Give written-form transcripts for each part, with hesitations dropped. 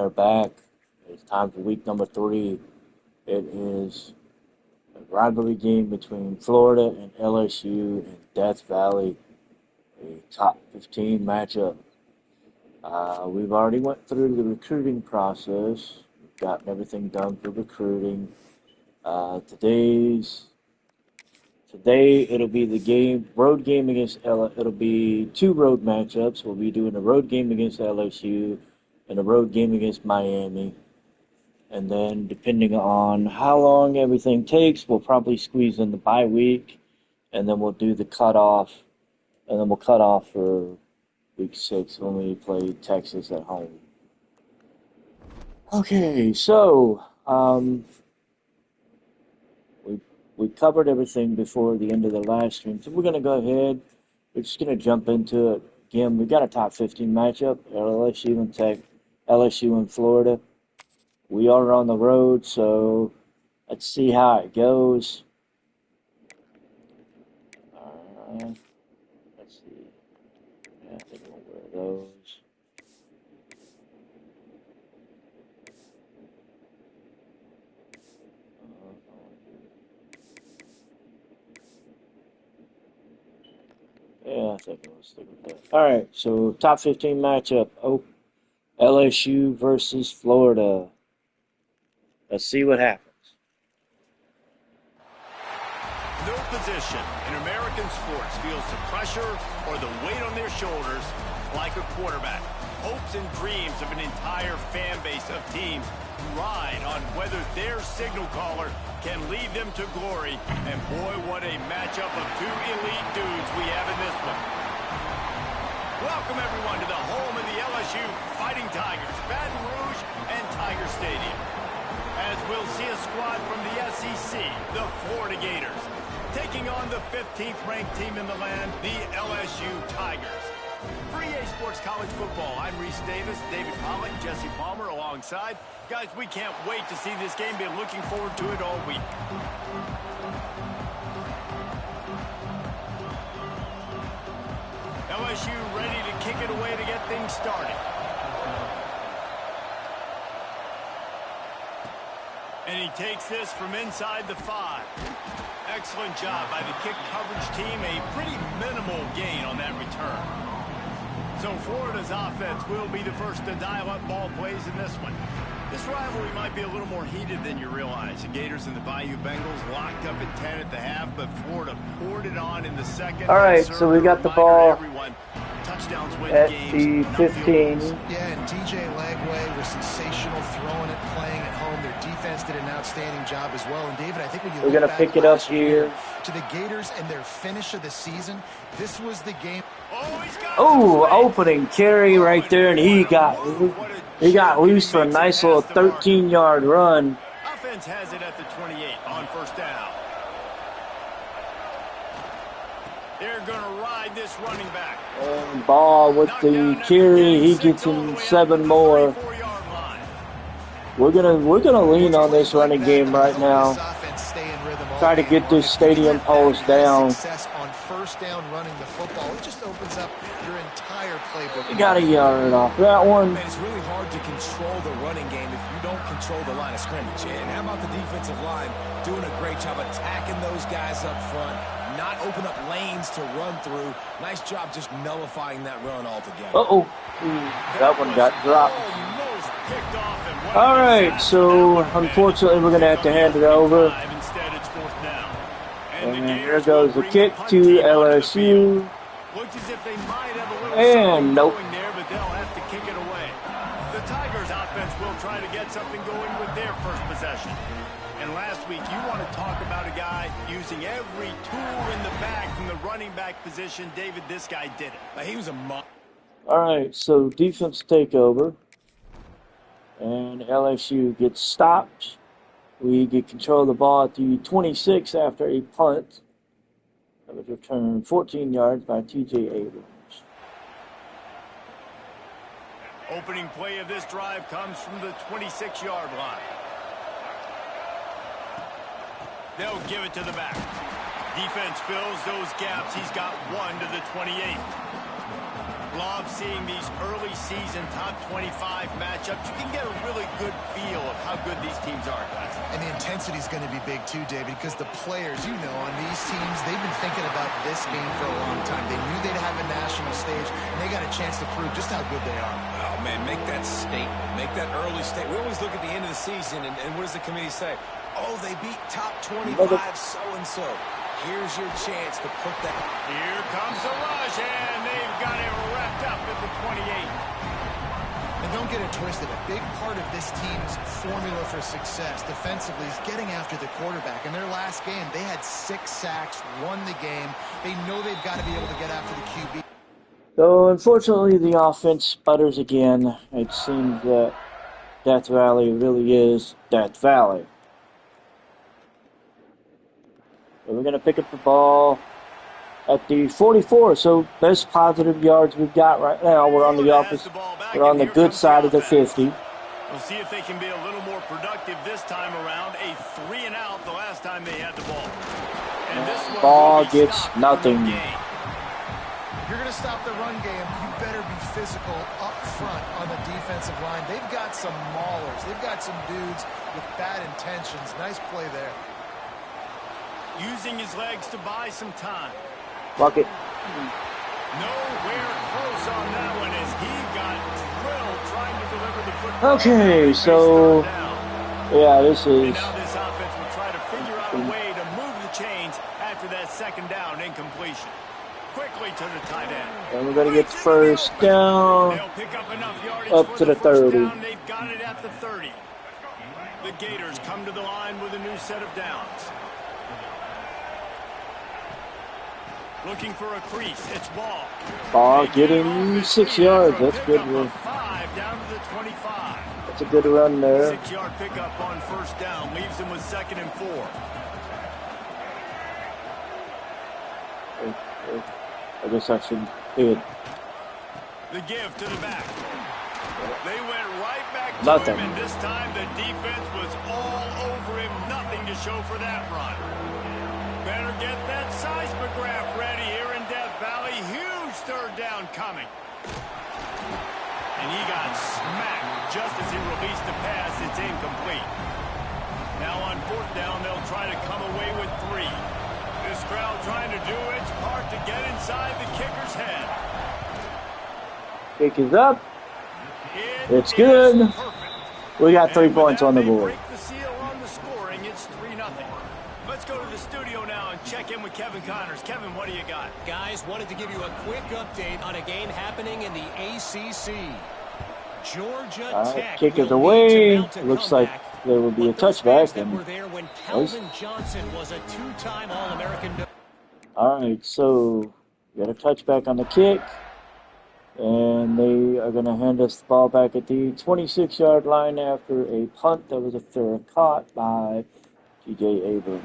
are back. It's time for week number 3. It is a rivalry game between Florida and LSU in Death Valley, a top 15 matchup. We've already went through the recruiting process. We've gotten everything done for recruiting. Today it'll be the road game against it'll be 2 road matchups. We'll be doing a road game against LSU and a road game against Miami. And then depending on how long everything takes, we'll probably squeeze in the bye week, and then we'll do the cutoff, and then we'll cut off for week 6 when we play Texas at home. Okay, so we covered everything before the end of the last stream, so we're going to go ahead. We're just going to jump into it. Again, we got a top 15 matchup, LSU and Florida. We are on the road, so let's see how it goes. Let's see. Yeah, I think we'll wear those. Yeah, I think we'll stick with that. All right, so top 15 matchup. LSU versus Florida. Let's see what happens. No position in American sports feels the pressure or the weight on their shoulders like a quarterback. Hopes and dreams of an entire fan base of teams ride on whether their signal caller can lead them to glory. And boy, what a matchup of 2 elite dudes we have in this one. Welcome everyone to the home of the LSU Fighting Tigers, Baton Rouge and Tiger Stadium. As we'll see a squad from the SEC, the Florida Gators, taking on the 15th ranked team in the land, the LSU Tigers. For EA Sports College Football, I'm Reese Davis, David Pollack, Jesse Palmer alongside. Guys, we can't wait to see this game. Been looking forward to it all week. LSU ready to kick it away to get things started. And he takes this from inside the 5. Excellent job by the kick coverage team. A pretty minimal gain on that return. So Florida's offense will be the first to dial up ball plays in this one. This rivalry might be a little more heated than you realize. The Gators and the Bayou Bengals locked up at 10 at the half, but Florida poured it on in the second. All right, so we got the ball touchdowns win at games, the 15. Yeah, and DJ Lagway was sensational throwing it, playing at home. Their defense did an outstanding job as well. And David, I think when you we're going to pick it up here to the Gators and their finish of the season, this was the game. Oh, opening carry right there, and he got loose for a nice little 13-yard run. Offense has it at the 28 on first down. They're going to ride this running back. And Ball with the carry, he gets him 7 more. We're gonna lean on this running game right now. Try to get this stadium post down. On first down running the football, it just opens up your entire playbook. You got a yard off that one. Man, it's really hard to control the running game if you don't control the line of scrimmage. And how about the defensive line doing a great job attacking those guys up front, not open up lanes to run through. Nice job just nullifying that run altogether. That one got dropped. All right, so unfortunately we're going to have to hand it over. And here goes the kick to LSU. And nope. But they'll have to kick it away. The Tigers offense will try to get something going with their first possession. And last week, you want to talk about a guy using every tool in the bag from the running back position. David, this guy did it. He was a all right, so defense takeover. And LSU gets stopped. We get control of the ball at the 26 after a punt. That was returned 14 yards by T.J. Abrams. Opening play of this drive comes from the 26-yard line. They'll give it to the back. Defense fills those gaps. He's got 1 to the 28. Love seeing these early season top 25 matchups. You can get a really good feel of how good these teams are, guys. And the intensity is going to be big too, David, because the players, you know, on these teams, they've been thinking about this game for a long time. They knew they'd have a national stage, and they got a chance to prove just how good they are. Oh, man, make that statement. Make that early statement. We always look at the end of the season, and what does the committee say? Oh, they beat top 25 so-and-so. Here's your chance to put that. Here comes the rush, and they've got it wrapped up at the 28. And don't get it twisted. A big part of this team's formula for success defensively is getting after the quarterback. In their last game, they had 6 sacks, won the game. They know they've got to be able to get after the QB. So, unfortunately, the offense sputters again. It seems that Death Valley really is Death Valley. So we're going to pick up the ball at the 44. So, best positive yards we've got right now. We're on the office. We're on the good side of the 50. We'll see if they can be a little more productive this time around. A 3-and-out the last time they had the ball. And this one ball gets nothing. If you're going to stop the run game, you better be physical up front on the defensive line. They've got some maulers. They've got some dudes with bad intentions. Nice play there. Using his legs to buy some time. Buck it. Nowhere close on that one as he got drilled trying to deliver the football. Okay, so yeah, this is. And now this offense will try to figure out a way to move the chains after that second down incompletion. Quickly to the tight end. And we're gonna get first down. They'll pick up enough yardage up for to the first 30. Down. They've got it at the 30. The Gators come to the line with a new set of downs. Looking for a crease. It's ball. Ball getting 6 yards. That's good. 5 down to the 25. That's a good run there. 6-yard pickup on first down. Leaves him with 2nd and 4. I guess I should do it. The give to the back. They went right back to Nothing. him, and this time the defense was all over him. Nothing to show for that run. Better get that seismograph ready here in Death Valley. Huge third down coming. And he got smacked just as he released the pass. It's incomplete. Now on 4th down, they'll try to come away with 3. This crowd trying to do its part to get inside the kicker's head. Kick is up. It's good. We got 3 points on the board. Break the seal on the scoring. It's 3-0. Let's go to the studio now and check in with Kevin Connors. Kevin, what do you got? Guys, wanted to give you a quick update on a game happening in the ACC. Georgia Tech kick is will away. need to mount a Looks like comeback, there will be a but those touchback. fans that And were there when Calvin Johnson was a 2-time All-American. all right, so we got a touchback on the kick. And they are going to hand us the ball back at the 26-yard line after a punt that was a fair caught by T.J. Abrams.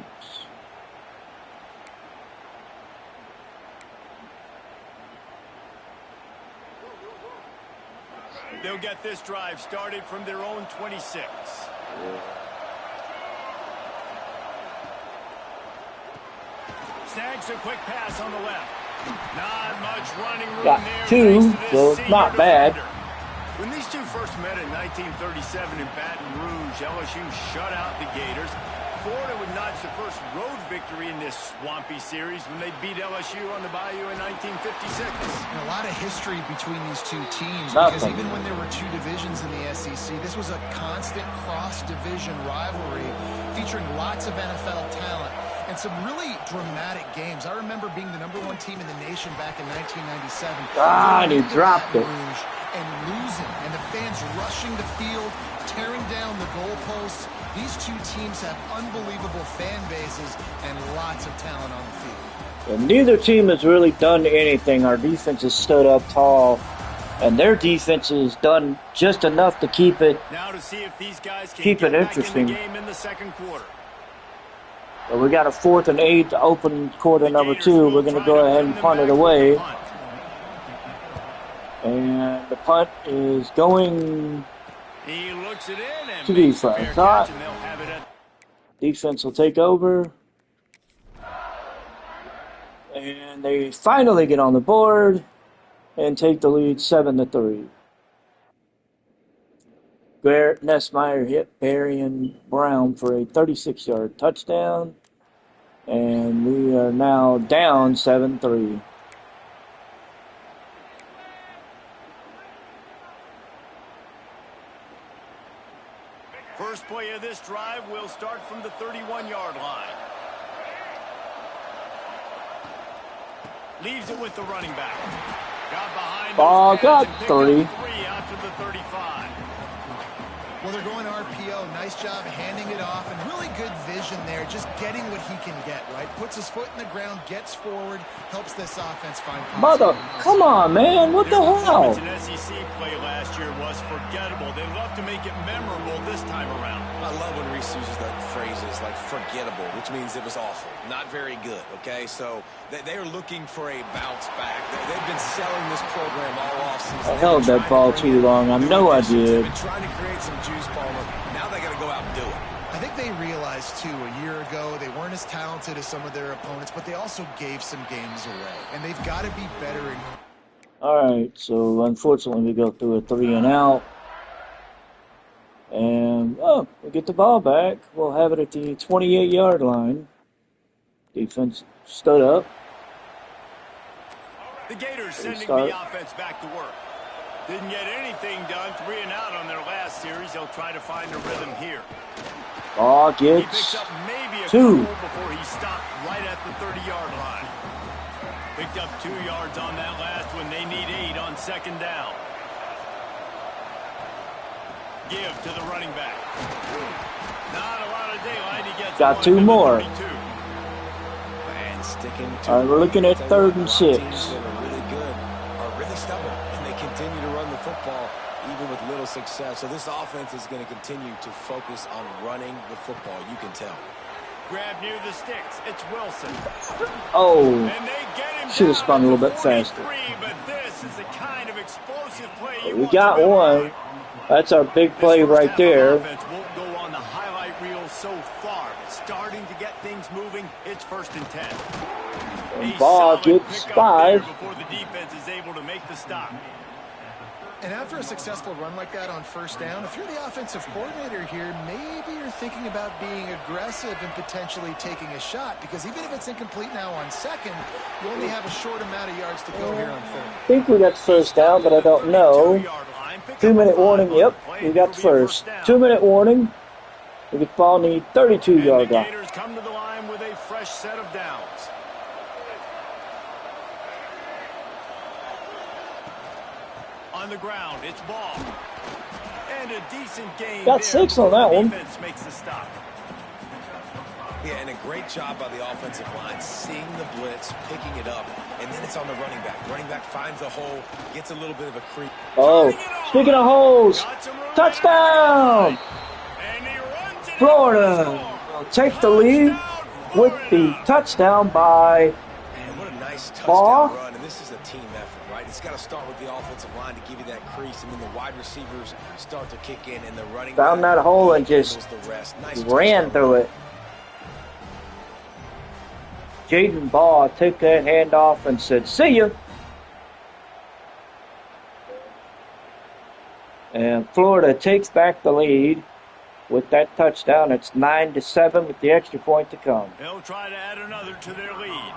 They'll get this drive started from their own 26. Snags a quick pass on the left. Not much running room Got there. 2, thanks to so this it's not senior bad. defender. When these two first met in 1937 in Baton Rouge, LSU shut out the Gators. Florida would notch the first road victory in this swampy series when they beat LSU on the Bayou in 1956. And a lot of history between these two teams Nothing. because even when there were 2 divisions in the SEC, this was a constant cross-division rivalry featuring lots of NFL talent and some really dramatic games. I remember being the #1 team in the nation back in 1997. And he dropped it. And losing, and the fans rushing the field, tearing down the goalposts. These two teams have unbelievable fan bases and lots of talent on the field. And neither team has really done anything. Our defense has stood up tall, and their defense has done just enough to keep it Now to see if these guys can Keep get it back interesting. in the game in the second quarter. But we got a 4th and 8 to open quarter number 2. We're going to go ahead and punt it away. And the punt is going He looks it in and to makes a defense. fair catch, and they'll have it at Defense will take over. And they finally get on the board. and take the lead 7-3. Garrett Nessmeyer hit Arian Brown for a 36-yard touchdown, and we are now down 7-3. First play of this drive will start from the 31-yard line. Leaves it with the running back. Got behind Ball got and 3. Up 3 after the 35. Well, they're going RPO. Nice job handing it off, and really good vision there, just getting what he can get, right? Puts his foot in the ground, gets forward, helps this offense find Mother, come on, man. What the Their hell? performance in SEC play last year was forgettable. They love to make it memorable this time around. I love when Reese uses that phrases like forgettable, which means it was awful, not very good, okay? So they're looking for a bounce back. They've been selling this program all offseason. I held that ball too long. I know I did. They've been trying to create some juice, Palmer. Now they got to go out and do it. I think they realized, too, a year ago they weren't as talented as some of their opponents, but they also gave some games away, and they've got to be better. All right, so unfortunately we go through a 3-and-out. And, we get the ball back. We'll have it at the 28-yard line. Defense stood up. The Gators sending start. the offense back to work. Didn't get anything done. 3-and-out on their last series. They'll try to find a rhythm here. Ball He picks gets up maybe a 2. goal before he stopped right at the 30-yard line. Picked up 2 yards on that last one. They need 8 on second down. Give to the running back. Not a lot of daylight. He gets Got one 2 to the more. 32. And sticking to All right, we're looking at 3rd and 6. Teams that are really good are really stubborn, and they continue to run the football even with little success. So this offense is going to continue to focus on running the football. You can tell. Grab near the sticks. It's Wilson. Oh, And they get him should have down spun a little at bit the faster. 43, but this is the kind of explosive play you We want got to be one. running. That's our big This play first right half of there. offense won't go on the highlight reel so far. Starting to get things moving. It's 1st and 10. And A ball solid gets pickup 5. there before the defense is able to make the stop. And after a successful run like that on 1st down, if you're the offensive coordinator here, maybe you're thinking about being aggressive and potentially taking a shot, because even if it's incomplete now on 2nd, you only have a short amount of yards to go here on 3rd. I think we got 1st down, but I don't know. 2-minute warning. Yep, we got 1st. 2-minute warning. We get ball in the 32-yard The line. Gators come to the line with a fresh set of downs. On the ground, it's Ball. And a decent gain Got there 6 on before that the one. defense makes the stop. Yeah, and a great job by the offensive line, seeing the blitz, picking it up, and then it's on the running back. Running back finds a hole, gets a little bit of a creep. Oh, speaking of holes, touchdown! And he runs it Florida will take the lead with the touchdown by And what a nice Ball. touchdown run, and this is a team effort, right? It's got to start with the offensive line to give you that crease, and then the wide receivers start to kick in, and the running Found back that hole and just handles the rest. Nice ran touchdown through run. it. Jaden Ball took that handoff and said, "See ya." And Florida takes back the lead with that touchdown. It's 9-7 with the extra point to come. They'll try to add another to their lead.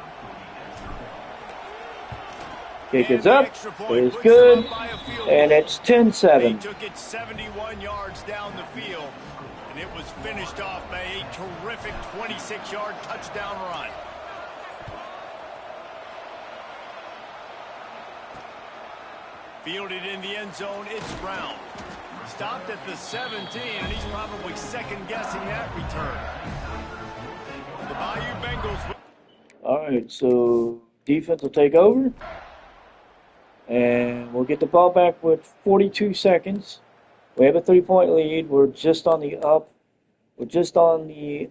Kick And is the up. extra point It is puts good. them up by a field And goal. it's They 10-7. took it 71 yards down the field, and it was finished off by a terrific 26-yard touchdown run. Fielded in the end zone, it's Brown. Stopped at the 17, and he's probably second-guessing that return. The Bayou Bengals. All right, so defense will take over. And we'll get the ball back with 42 seconds. We have a 3-point lead. We're just on the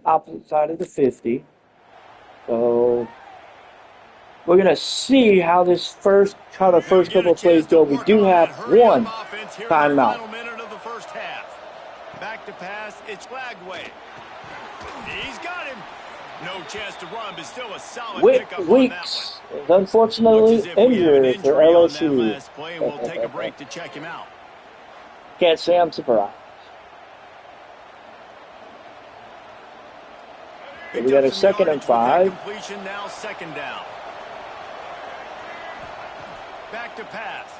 opposite side of the 50. So we're gonna see how the first couple of plays go. We do have one timeout. Final minute of the first half. Back to pass, it's Flagway. He's got him. No chance to run, but still a solid pickup on that Weeks one. is unfortunately Looks as if we have an injured for injury on that LSU. last play, and we'll take a break to check him out. Can't say I'm surprised. We got a 2nd and 5. Completion, now 2nd down. Back to pass.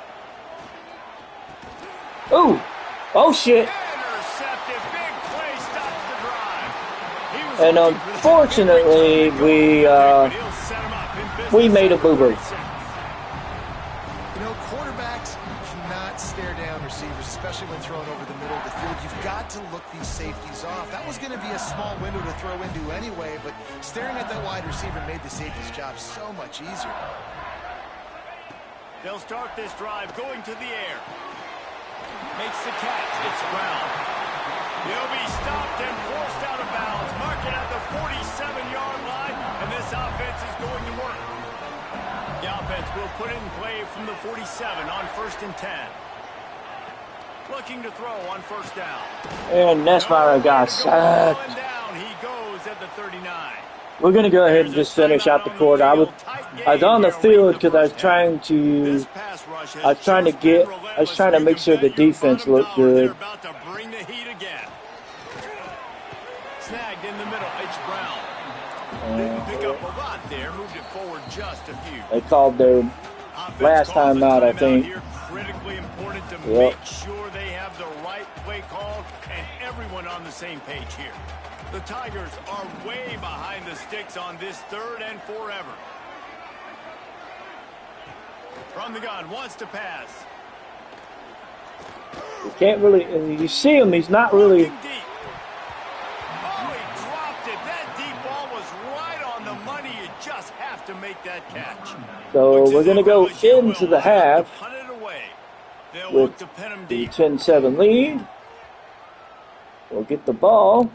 Ooh! Oh shit! Intercepted. Big play stops the drive. He was And looking for that unfortunately, big return, but he'll set him up in business we made a at boo-boo. 36. You know, quarterbacks cannot stare down receivers, especially when thrown over the middle of the field. You've got to look these safeties off. That was going to be a small window to throw into anyway, but staring at that wide receiver made the safety's job so much easier. They'll start this drive going to the air. Makes the catch. It's Brown. He'll be stopped and forced out of bounds. Mark it at the 47-yard line, and this offense is going to work. The offense will put it in play from the 47 on 1st and 10. Looking to throw on 1st down. And Nesmire got sacked. Down he goes at the 39. We're gonna go ahead and just finish out the quarter. I was on the field because I was trying to make sure the defense looked good. Snagged in the middle. It's Brown. Didn't pick up a lot there. Moved it forward just a few. They called their last time out, I think. Here, critically important to Yep. make sure they have the right play call and everyone on the same page here. The Tigers are way behind the sticks on this 3rd and forever. From the gun, wants to pass. You can't really, you see him, he's not really. Deep. Oh, he dropped it. That deep ball was right on the money. You just have to make that catch. So we're going to go into the half Punt it away. They'll with look to pin him the deep. 10-7 lead. We'll get the ball.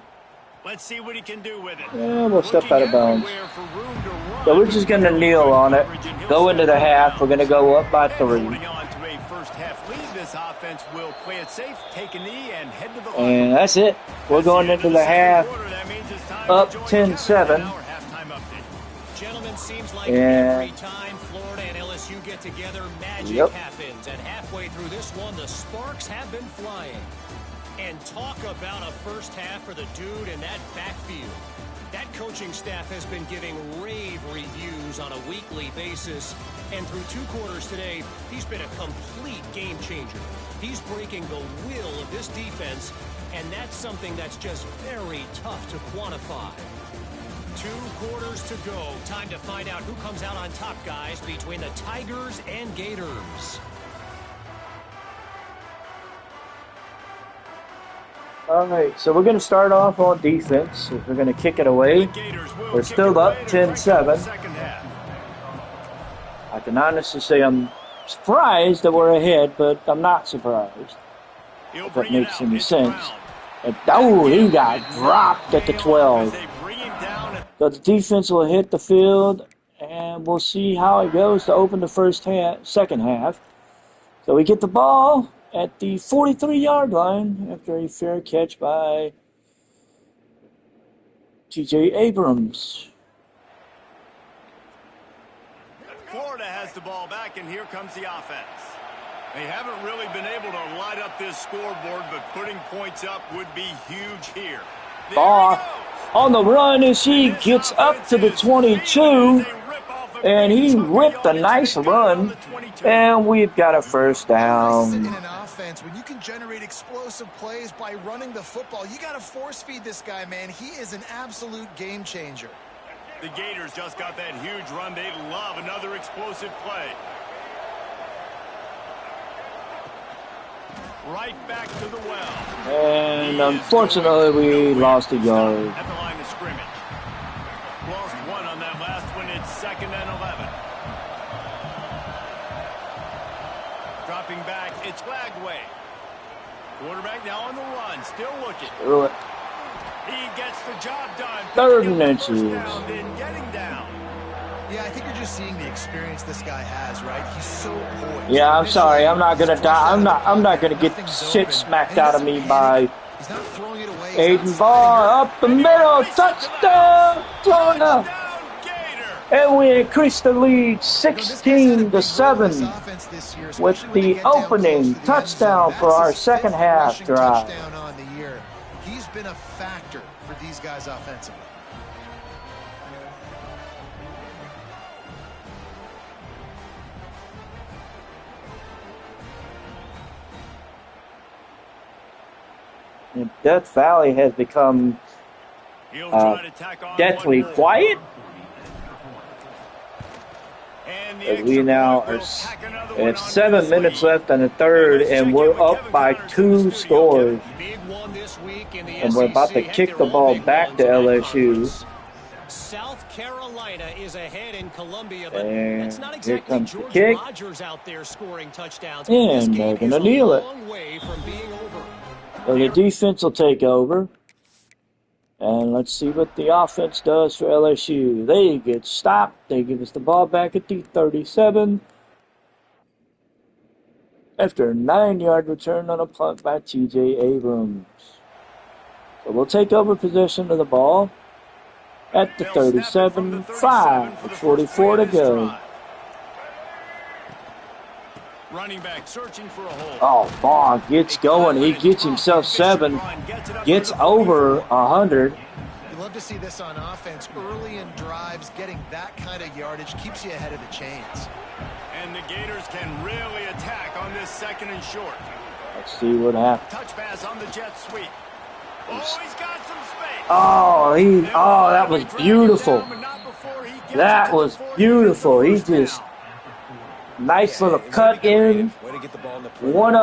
Let's see what he can do with it. And we'll step out of bounds. Everywhere for room to run. So we're just going to kneel on it. Go into the half. We're going to go up by 3. Holding on to a first half lead, this offense will play it safe, take a knee, and head to the line. And that's it. We're going into the half That means it's time up to join the 10-7. halftime update. Gentlemen, seems like Yeah. every time Florida and LSU get together, magic Yep. happens. And halfway through this one, the sparks have been flying. And talk about a first half for the dude in that backfield. That coaching staff has been giving rave reviews on a weekly basis. And through 2 quarters today, he's been a complete game changer. He's breaking the will of this defense, and that's something that's just very tough to quantify. 2 quarters to go. Time to find out who comes out on top, guys, between the Tigers and Gators. All right, so we're going to start off on defense. We're going to kick it away. We're still up 10-7. I can honestly say I'm surprised that we're ahead, but I'm not surprised, if that makes any sense. And, oh, he got dropped at the 12. So the defense will hit the field, and we'll see how it goes to open the second half. So we get the ball at the 43-yard line after a fair catch by T.J. Abrams. Florida has the ball back, and here comes the offense. They haven't really been able to light up this scoreboard, but putting points up would be huge here. Ball on the run as he gets up to the 22, and he ripped a nice run, and we've got a first down. In an offense, when you can generate explosive plays by running the football, you got to force feed this guy, man. He is an absolute game changer. The Gators just got that huge run. They love another explosive play. Right back to the well. And unfortunately, we lost a yard. At the line of scrimmage. Lost 1 on that last one. It's 2nd and 11. Dropping back. It's Flagway. Quarterback now on the run. Still looking. Threw it. He gets the job done. 3rd and inches. Down, then getting down. Yeah, I think you're just seeing the experience this guy has, right? He's so poised. Yeah, I'm sorry. I'm not gonna die. I'm not gonna get shit smacked out of me by He's not throwing it away. Aiden ball up the middle. Touchdown, Florida. And we increase the lead 16-7 with the opening touchdown for our second half drive. He's been a factor for these guys offensively. And Death Valley has become deathly quiet. As we now are at 7 minutes left in the third, and we're up by 2 scores. And we're about to kick the ball back to LSU. South Carolina is ahead in Columbia, but and that's not here exactly comes the George kick. Rogers out there scoring touchdowns. And they're going to kneel it. So the defense will take over. And let's see what the offense does for LSU. They get stopped. They give us the ball back at the 37. After a 9-yard return on a punt by T.J. Abrams. So we'll take over possession of the ball at the 37. 5:44 to go. Running back searching for a hole. Oh, Vaughn gets going. He gets himself 7. Gets over 100. You love to see this on offense. Early in drives, getting that kind of yardage keeps you ahead of the chains. And the Gators can really attack on this 2nd and short. Let's see what happens. Touch pass on the jet sweep. Oh, he's got some space. Oh, that was beautiful. That was beautiful. He just nice little cut in. One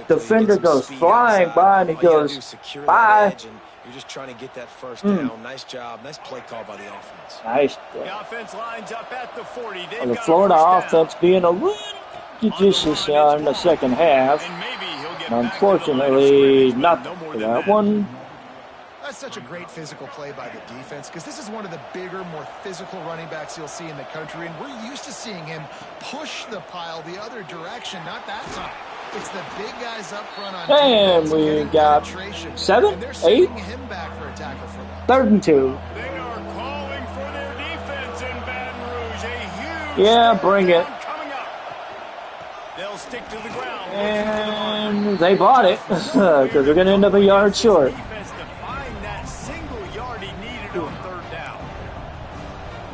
defender goes flying by, and he goes, bye. You're just trying to get that first down. Nice job. Nice play call by the offense. Nice. The offense lines up at the 40. The Florida offense being a little judicious in the second half. Unfortunately, nothing for that one. That's such a great physical play by the defense, because this is one of the bigger, more physical running backs you'll see in the country, and we're used to seeing him push the pile the other direction. Not that time. It's the big guys up front on defense. And we got 7, 8, him back for a tackle for that. 3rd and 2. They are calling for their defense in Baton Rouge. A huge Yeah, bring it. coming up. They'll stick to the ground. And they bought it because they're going to end up a yard short. Defense to find that single yard he needed on 3rd down.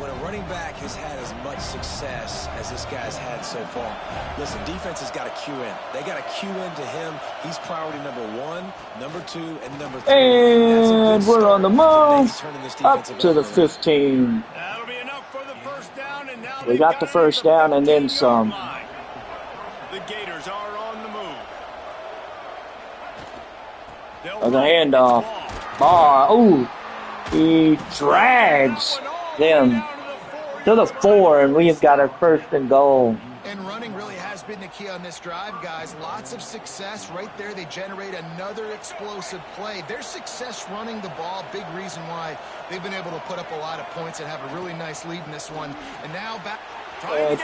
When a running back has had as much success as this guy's had so far, listen, defense has got to cue in. They got to cue in to him. He's priority number 1, number 2, and number 3. And we're on the move up to the 15. That'll be enough for the first down, and now We got the first down and then some. The Gators are on the move. The handoff. Ooh, he drags them to the 4, and we've got our 1st and goal. And running really has been the key on this drive, guys. Lots of success right there. They generate another explosive play. Their success running the ball, big reason why they've been able to put up a lot of points and have a really nice lead in this one. And now back.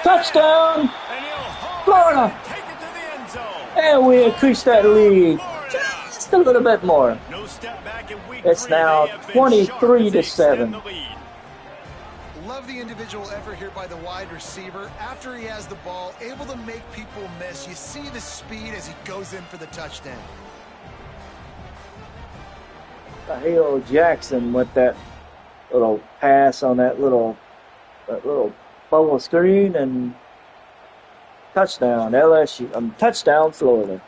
Touchdown, Florida. Take it to the end zone. And we increase that lead just a little bit more. No step back in week It's 3. now They have been 23-7. sharp as they extend the lead. Love the individual effort here by the wide receiver. After he has the ball, able to make people miss. You see the speed as he goes in for the touchdown. Hale Jackson with that little pass on that little bubble screen, and touchdown LSU. Touchdown Florida.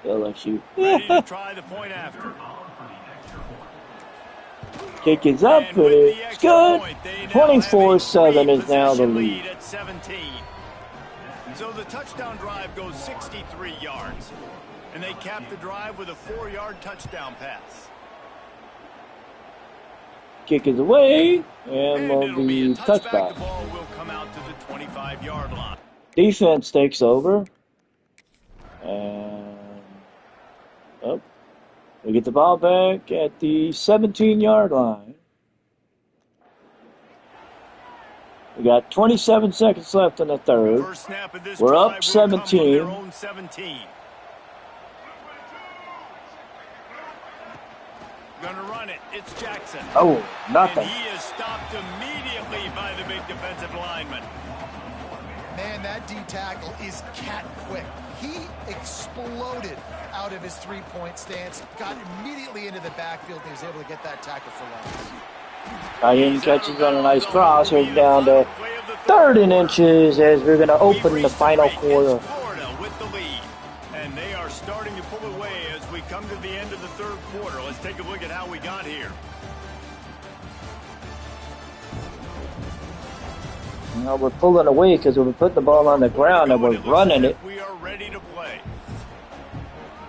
LSU. Ready to try the point after. Kick is up, but it's good. 24-7 is now the lead. At 17. So the touchdown drive goes 63 yards. And they cap the drive with a 4-yard touchdown pass. Kick is away, and will it'll be be a touchback. touchback. The ball will come out to the 25-yard line. Defense takes over. And we get the ball back at the 17-yard line. We got 27 seconds left in the third. First snap of this We're drive up will come from their 17. own 17. Gonna run it. It's Jackson. Oh, nothing. And he is stopped immediately by the big defensive lineman. Man, that D tackle is cat quick. He exploded out of his three-point stance, got immediately into the backfield, and he was able to get that tackle for loss. Ryan catches on a nice cross. We're down to 3rd and inches as we're going to open the final quarter. Florida with the lead. And they are starting to pull away as we come to the end of the 3rd quarter. Let's take a look at how we got here. Now we're pulling away because we put the ball on the ground and we're running it. We are ready to play.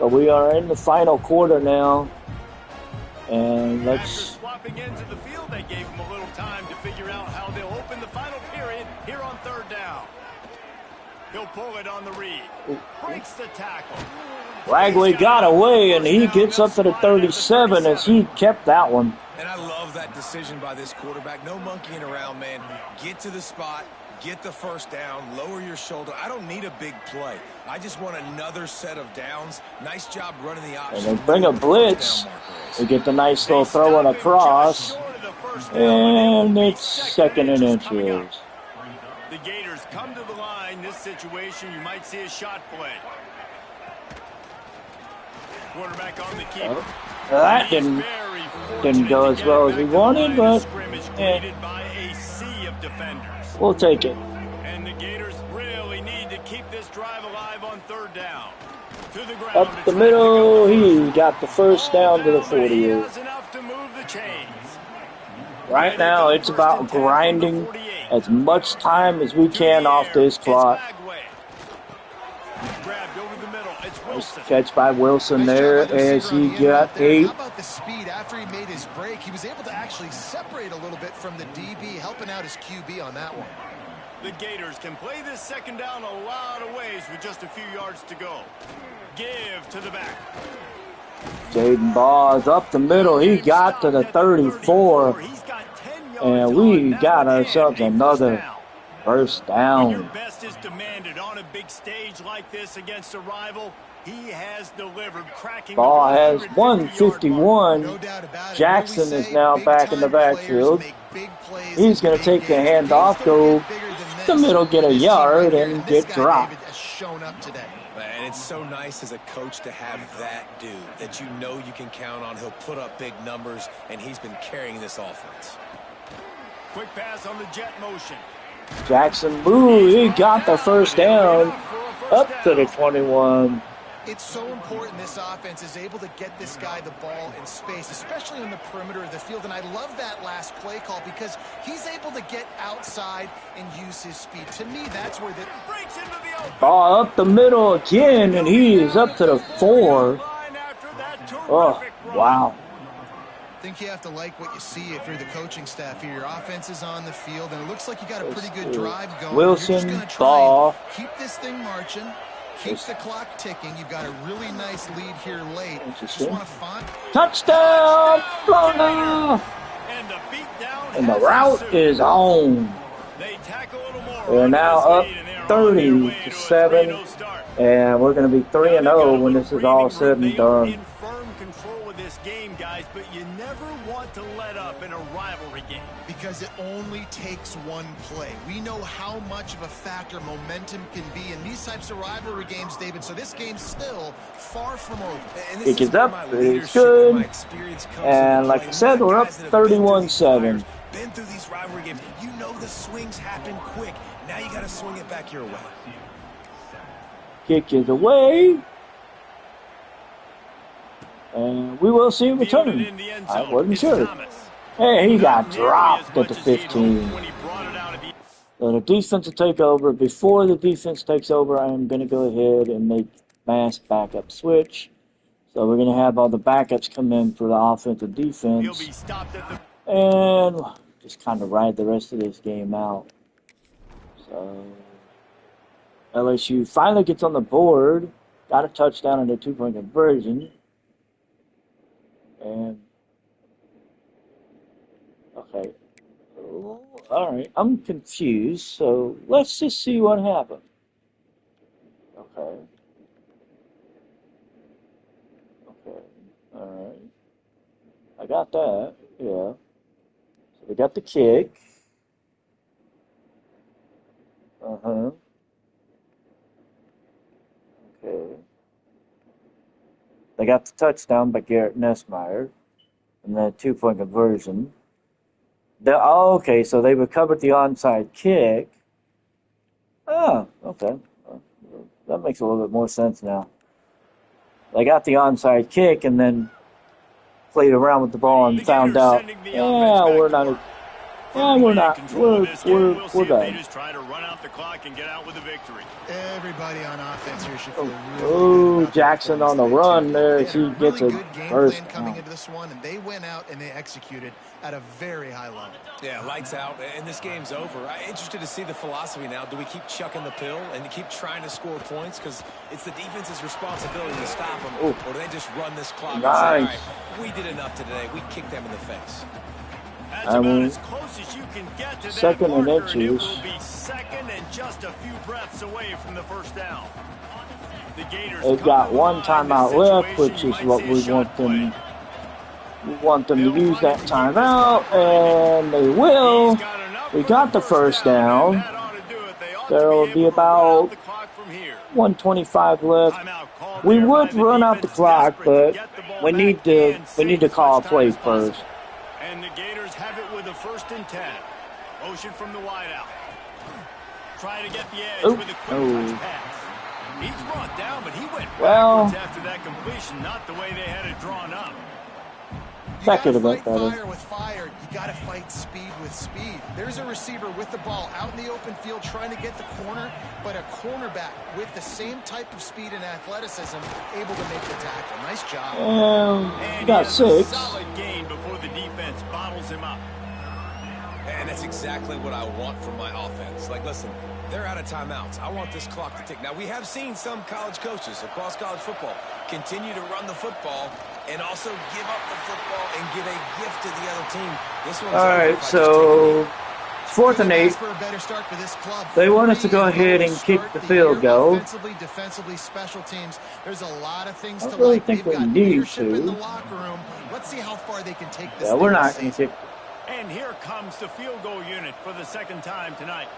But we are in the final quarter now. And After let's... swapping ends of the field, they gave them a little time to figure out how they'll open the final period here on 3rd down. He'll pull it on the read. Breaks the tackle. Ragley got away, and he gets up to the 37 as he kept that one. And I love that decision by this quarterback. No monkeying around, man. Get to the spot, get the 1st down, lower your shoulder. I don't need a big play. I just want another set of downs. Nice job running the option. And they bring a blitz. We get the nice little throw and across. And it's 2nd and inches. The Gators come to the line. This situation, you might see a shot play. Quarterback on the keeper. That didn't go as well as we wanted, but we'll take it. And the Gators really need to keep this drive alive on 3rd down. To the ground. Up the middle, he got the 1st down to the 48. Enough to move the chains. Right now, it's about grinding as much time as we can off this clock. Grabbed over the middle. It's Nice Wilson. catch by Wilson there as he got 8. How about the speed after he made his break? He was able to actually separate a little bit from the DB, helping out his QB on that one. The Gators can play this 2nd down a lot of ways with just a few yards to go. Give to the back. Jaden Ball's up the middle. He got to the 34. He's got 10 yards And we on. got Now ourselves again, a another 1st first Your down. best is demanded on a big stage like this against a rival. He has delivered, cracking Ball the has 151. 151. No doubt about it. Jackson We is say now back in the big-time backfield. players make big plays He's in going to big take the games. handoff, Games go don't get bigger than the this. middle, get a This team yard, right here, and this get guy, dropped. David, has shown up today. Man, it's so nice as a coach to have that dude that you know you can count on. He'll put up big numbers, and he's been carrying this offense. Quick pass on the jet motion. Jackson, boo, he got the 1st down up to the 21. It's so important this offense is able to get this guy the ball in space, especially on the perimeter of the field. And I love that last play call because he's able to get outside and use his speed. To me, that's where the Breaks into the open. Ball up the middle again, and he is up to the 4. Line after that Oh, terrific run. wow. I think you have to like what you see if you're the coaching staff here. Your offense is on the field, and it looks like you got a pretty good drive going. Wilson, You're just gonna try ball. and keep this thing marching, keep the clock ticking. You've got a really nice lead here late. Just Interesting. want to find. Touchdown, Florida! And the beatdown And the has route ensued. is on. They tackle a little more. We're now up Lead, and they're on their 30 way to a 7. 3-0 start. And we're going to be 3-0 when this is all said and done. In firm control of this game, guys, but you never want to let up in a rivalry game. Because it only takes one play. We know how much of a factor momentum can be in these types of rivalry games, David. So this game's still far from over. And It this gets is where up, my it's leadership good. and my experience comes And into like play. I said, When we're the up guys that have been through these 31-7. fires, been through these rivalry games, you know the swings happen quick. Now you got to swing it back your way. Kick is away. And we will see a return. Fielded in the end I zone wasn't is sure. Thomas. Hey, he got Not nearly dropped as at much the as he'd 15. hoped when he brought it out of the- So the defense will take over. Before the defense takes over, I'm going to go ahead and make mass backup switch. So we're going to have all the backups come in for the offensive He'll defense. be stopped at the And just kind of ride the rest of this game out. So LSU finally gets on the board. Got a touchdown and a 2-point conversion. And okay. Oh, all right. I'm confused. So let's just see what happened. Okay. Okay. All right. I got that. Yeah. So they got the kick. Uh-huh. Okay. They got the touchdown by Garrett Nessmeyer, and then a 2-point conversion. Oh, okay, so they recovered the onside kick. Oh, okay. That makes a little bit more sense now. They got the onside kick and then played around with the ball and found out, yeah, we're not. Yeah, we're not. We're done. Just try to run out the clock and get out with a victory. Everybody on offense here should feel really Oh, good about Jackson on the run there. He gets a good game first plan coming into this one, and they went out and they executed at a very high level. Yeah, lights out, and this game's over. I'm interested to see the philosophy now. Do we keep chucking the pill and keep trying to score points? Because it's the defense's responsibility to stop them, or do they just run this clock and say, all right, we did enough today. We kicked them in the face. That's about as close as you can get to second that and marker, and it inches. will be second and just a few breaths away from the first down. The Gators They've got one timeout left, which is what we want them. We want them to use that timeout, and they will. We got the first down. There will be about 1:25 left. We would run out the clock, but we need to call a play first. And the Gators have it with a 1st and 10. Motion from the wideout. Trying to get the edge with a quick touch pass. He's brought down, but he went backwards after that completion, not the way they had it drawn up. Second about better. Fire with fire. You got to fight speed with speed. There's a receiver with the ball out in the open field trying to get the corner, but a cornerback with the same type of speed and athleticism able to make the tackle. Nice job. You got 6. Solid gain before the defense bottles him up. And that's exactly what I want from my offense. Like, listen, they're out of timeouts. I want this clock to tick. Now, we have seen some college coaches across college football continue to run the football and also give up the football and give a gift to the other team. This one's all right, so 4th and 8. For a better start for this club. They want us to go ahead and kick the field goal. Defensively, special teams. There's a lot of things I to really like. think They've we got need leadership to. in the locker room. Let's see how far they can take this. Yeah, we're not going to kick. And here comes the field goal unit for the 2nd time tonight.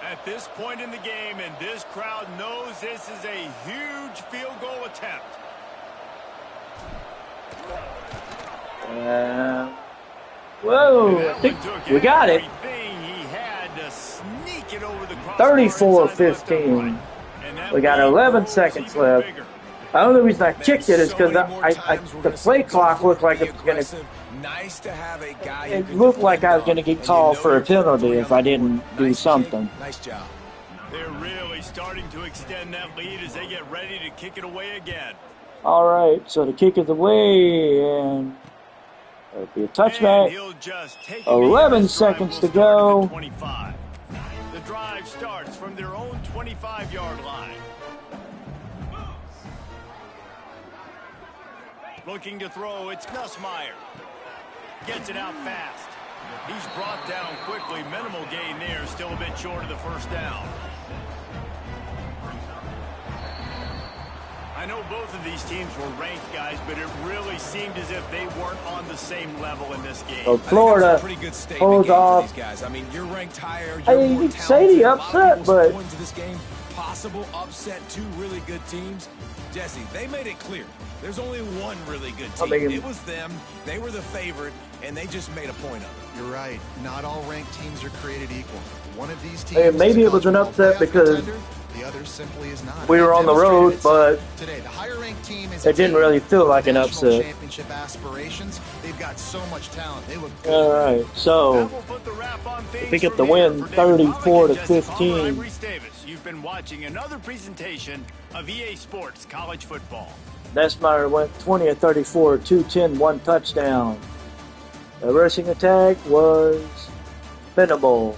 At this point in the game, and this crowd knows this is a huge field goal attempt. Whoa, I think we got it. 34-15. We got 11 seconds left. The only reason I kicked it is because the play clock looked like it was going to. It looked like I was going to get called for a penalty if I didn't do something. Nice job. They're really starting to extend that lead as they get ready to kick it away again. All right, so the kick is away, and it'll be a touchback. 11 seconds to go. The drive starts from their own 25-yard line. Looking to throw, it's Nussmeier. Gets it out fast. He's brought down quickly. Minimal gain there, still a bit short of the 1st down. I know both of these teams were ranked, guys, but it really seemed as if they weren't on the same level in this game. So Florida pulls off. These guys. I mean, you're ranked higher. Hey, you can say the upset, but into this game, possible upset, 2 really good teams. Jesse, they made it clear. There's only one really good team. It was them. They were the favorite, and they just made a point of it. You're right. Not all ranked teams are created equal. One of these teams. Maybe it was an upset because the other simply is not. we were on the road, but today the higher ranked team is. It didn't really feel like an upset. Championship aspirations. They've got so much talent. They look good. All right, so we pick up the win, 34-15. You've been watching another presentation of EA Sports College Football. Nessmeyer went 20 of 34, 210, 1 touchdown. The rushing attack was minimal.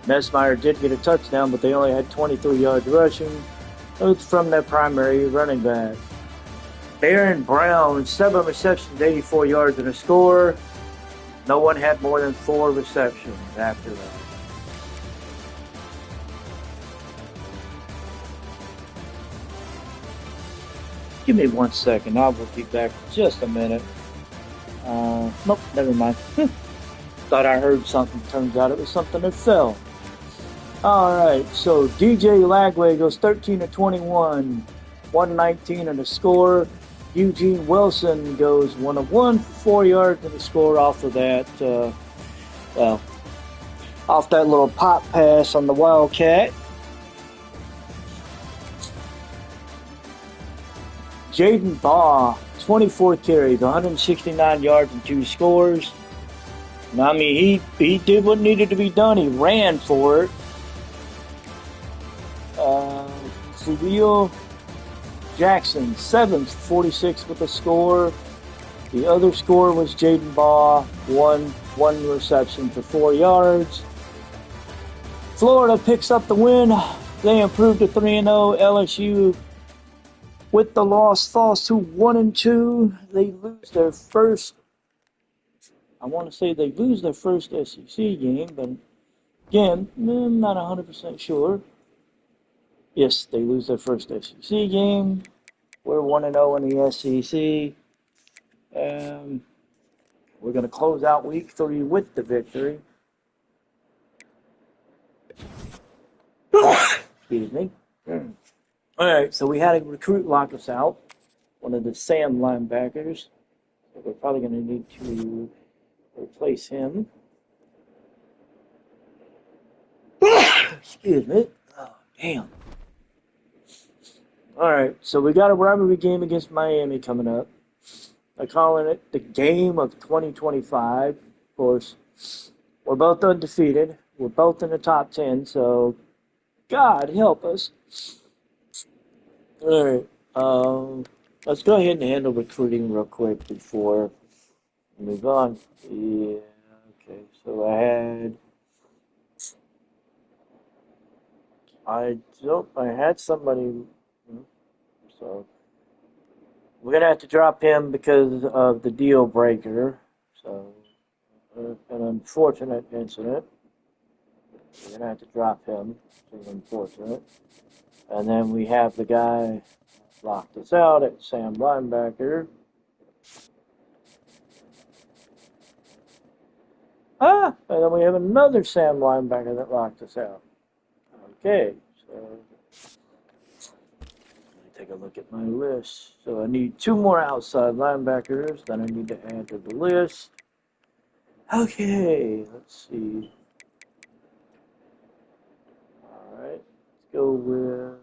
Nessmeyer did get a touchdown, but they only had 23 yards rushing. It was from their primary running back. Aaron Brown, 7 receptions, 84 yards and a score. No one had more than 4 receptions after that. Give me 1 second. I will be back in just a minute. Nope, never mind. Thought I heard something. Turns out it was something that fell. Alright, so DJ Lagway goes 13 to 21, 119 in the score. Eugene Wilson goes 1 of 1 for 4 yards in the score off of that, off that little pop pass on the Wildcat. Jaden Baugh, 24 carries, 169 yards and 2 scores. I mean, he did what needed to be done. He ran for it. Seville Jackson, 7th, 46 with a score. The other score was Jaden Baugh, one reception for 4 yards. Florida picks up the win. They improved to 3-0. LSU, with the loss, falls to 1-2. They lose their first. I want to say they lose their first SEC game, but again, I'm not 100% sure. Yes, they lose their first SEC game. We're 1-0 in the SEC. We're going to close out week 3 with the victory. Excuse me. All right, so we had a recruit lock us out, one of the Sam linebackers. So we're probably going to need to replace him. Excuse me. Oh, damn. All right, so we got a rivalry game against Miami coming up. I'm calling it the game of 2025. Of course, we're both undefeated. We're both in the top 10, so God help us. All right, let's go ahead and handle recruiting real quick before we move on. Yeah, okay, so I had somebody, so we're going to have to drop him because of the deal breaker. So, an unfortunate incident. We're going to have to drop him, which is unfortunate. And then we have the guy locked us out at Sam linebacker. And then we have another Sam linebacker that locked us out. Okay, so let me take a look at my list. So I need 2 more outside linebackers that I need to add to the list. Okay, let's see. All right, let's go with.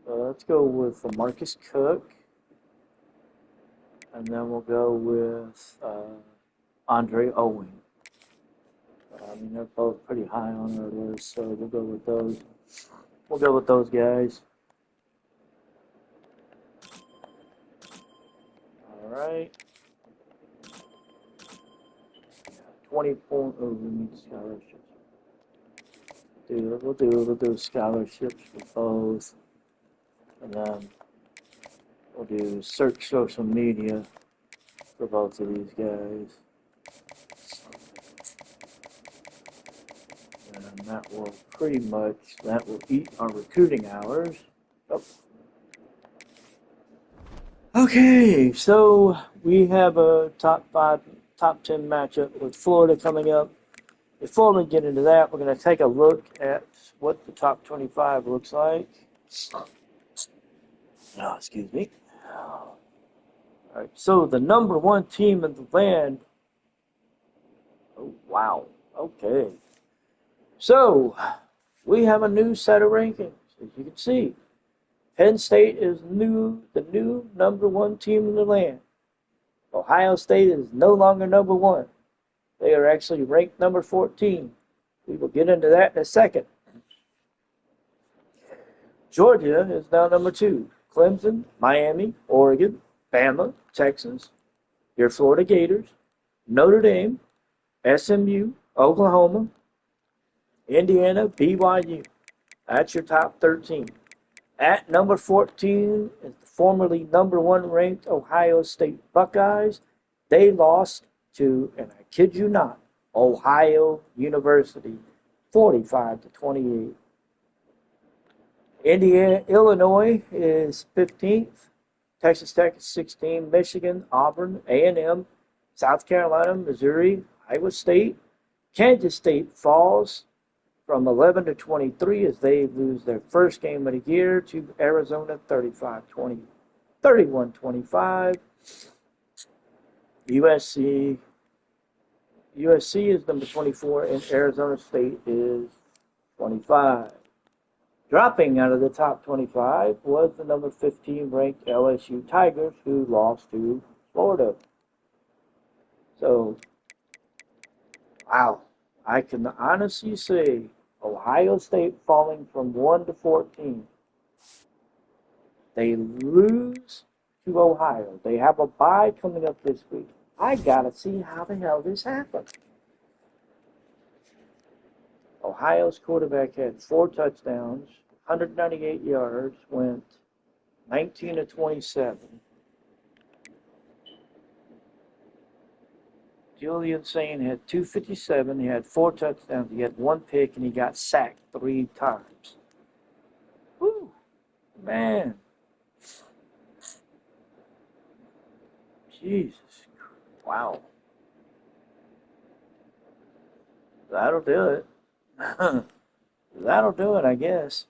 Let's go with Marcus Cook. And then we'll go with Andre Owen. I mean, they're both pretty high on our list, so we'll go with those. We'll go with those guys. All right. 20 point. Oh, we need scholarships. We'll do scholarships for both, and then we'll do search social media for both of these guys. And that will eat our recruiting hours. Oh. Okay, so we have a top 10 matchup with Florida coming up. Before we get into that, we're going to take a look at what the top 25 looks like. Oh, excuse me. All right, so the number 1 team in the land. Oh, wow. Okay. So, we have a new set of rankings, as you can see. Penn State is the new number 1 team in the land. Ohio State is no longer number 1. They are actually ranked number 14. We will get into that in a second. Georgia is now number 2. Clemson, Miami, Oregon, Bama, Texas, your Florida Gators, Notre Dame, SMU, Oklahoma, Indiana, BYU. That's your top 13. At number 14 is the formerly number 1 ranked Ohio State Buckeyes. They lost to, and I kid you not, Ohio University, 45-28. Indiana, Illinois is 15th. Texas Tech is 16. Michigan, Auburn, A&M, South Carolina, Missouri, Iowa State. Kansas State falls from 11 to 23 as they lose their first game of the year to Arizona 35-20, 31-25. USC is number 24 and Arizona State is 25. Dropping out of the top 25 was the number 15 ranked LSU Tigers, who lost to Florida. So, wow, I can honestly say Ohio State falling from 1 to 14. They lose to Ohio. They have a bye coming up this week. I gotta see how the hell this happened. Ohio's quarterback had 4 touchdowns, 198 yards, went 19 to 27. Julian Sain had 257. He had 4 touchdowns. He had 1 pick, and he got sacked 3 times. Whew, man. Jesus. Wow. That'll do it. That'll do it, I guess.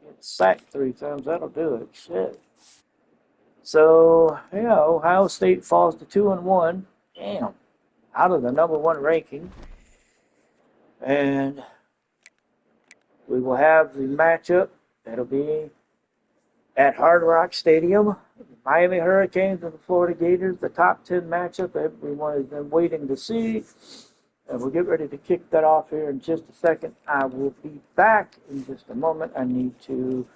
Get sacked 3 times. That'll do it. Shit. So, yeah, Ohio State falls to 2-1. Damn. Out of the number 1 ranking. And we will have the matchup. That'll be at Hard Rock Stadium. Miami Hurricanes and the Florida Gators. The top 10 matchup everyone has been waiting to see. And we'll get ready to kick that off here in just a second. I will be back in just a moment. I need to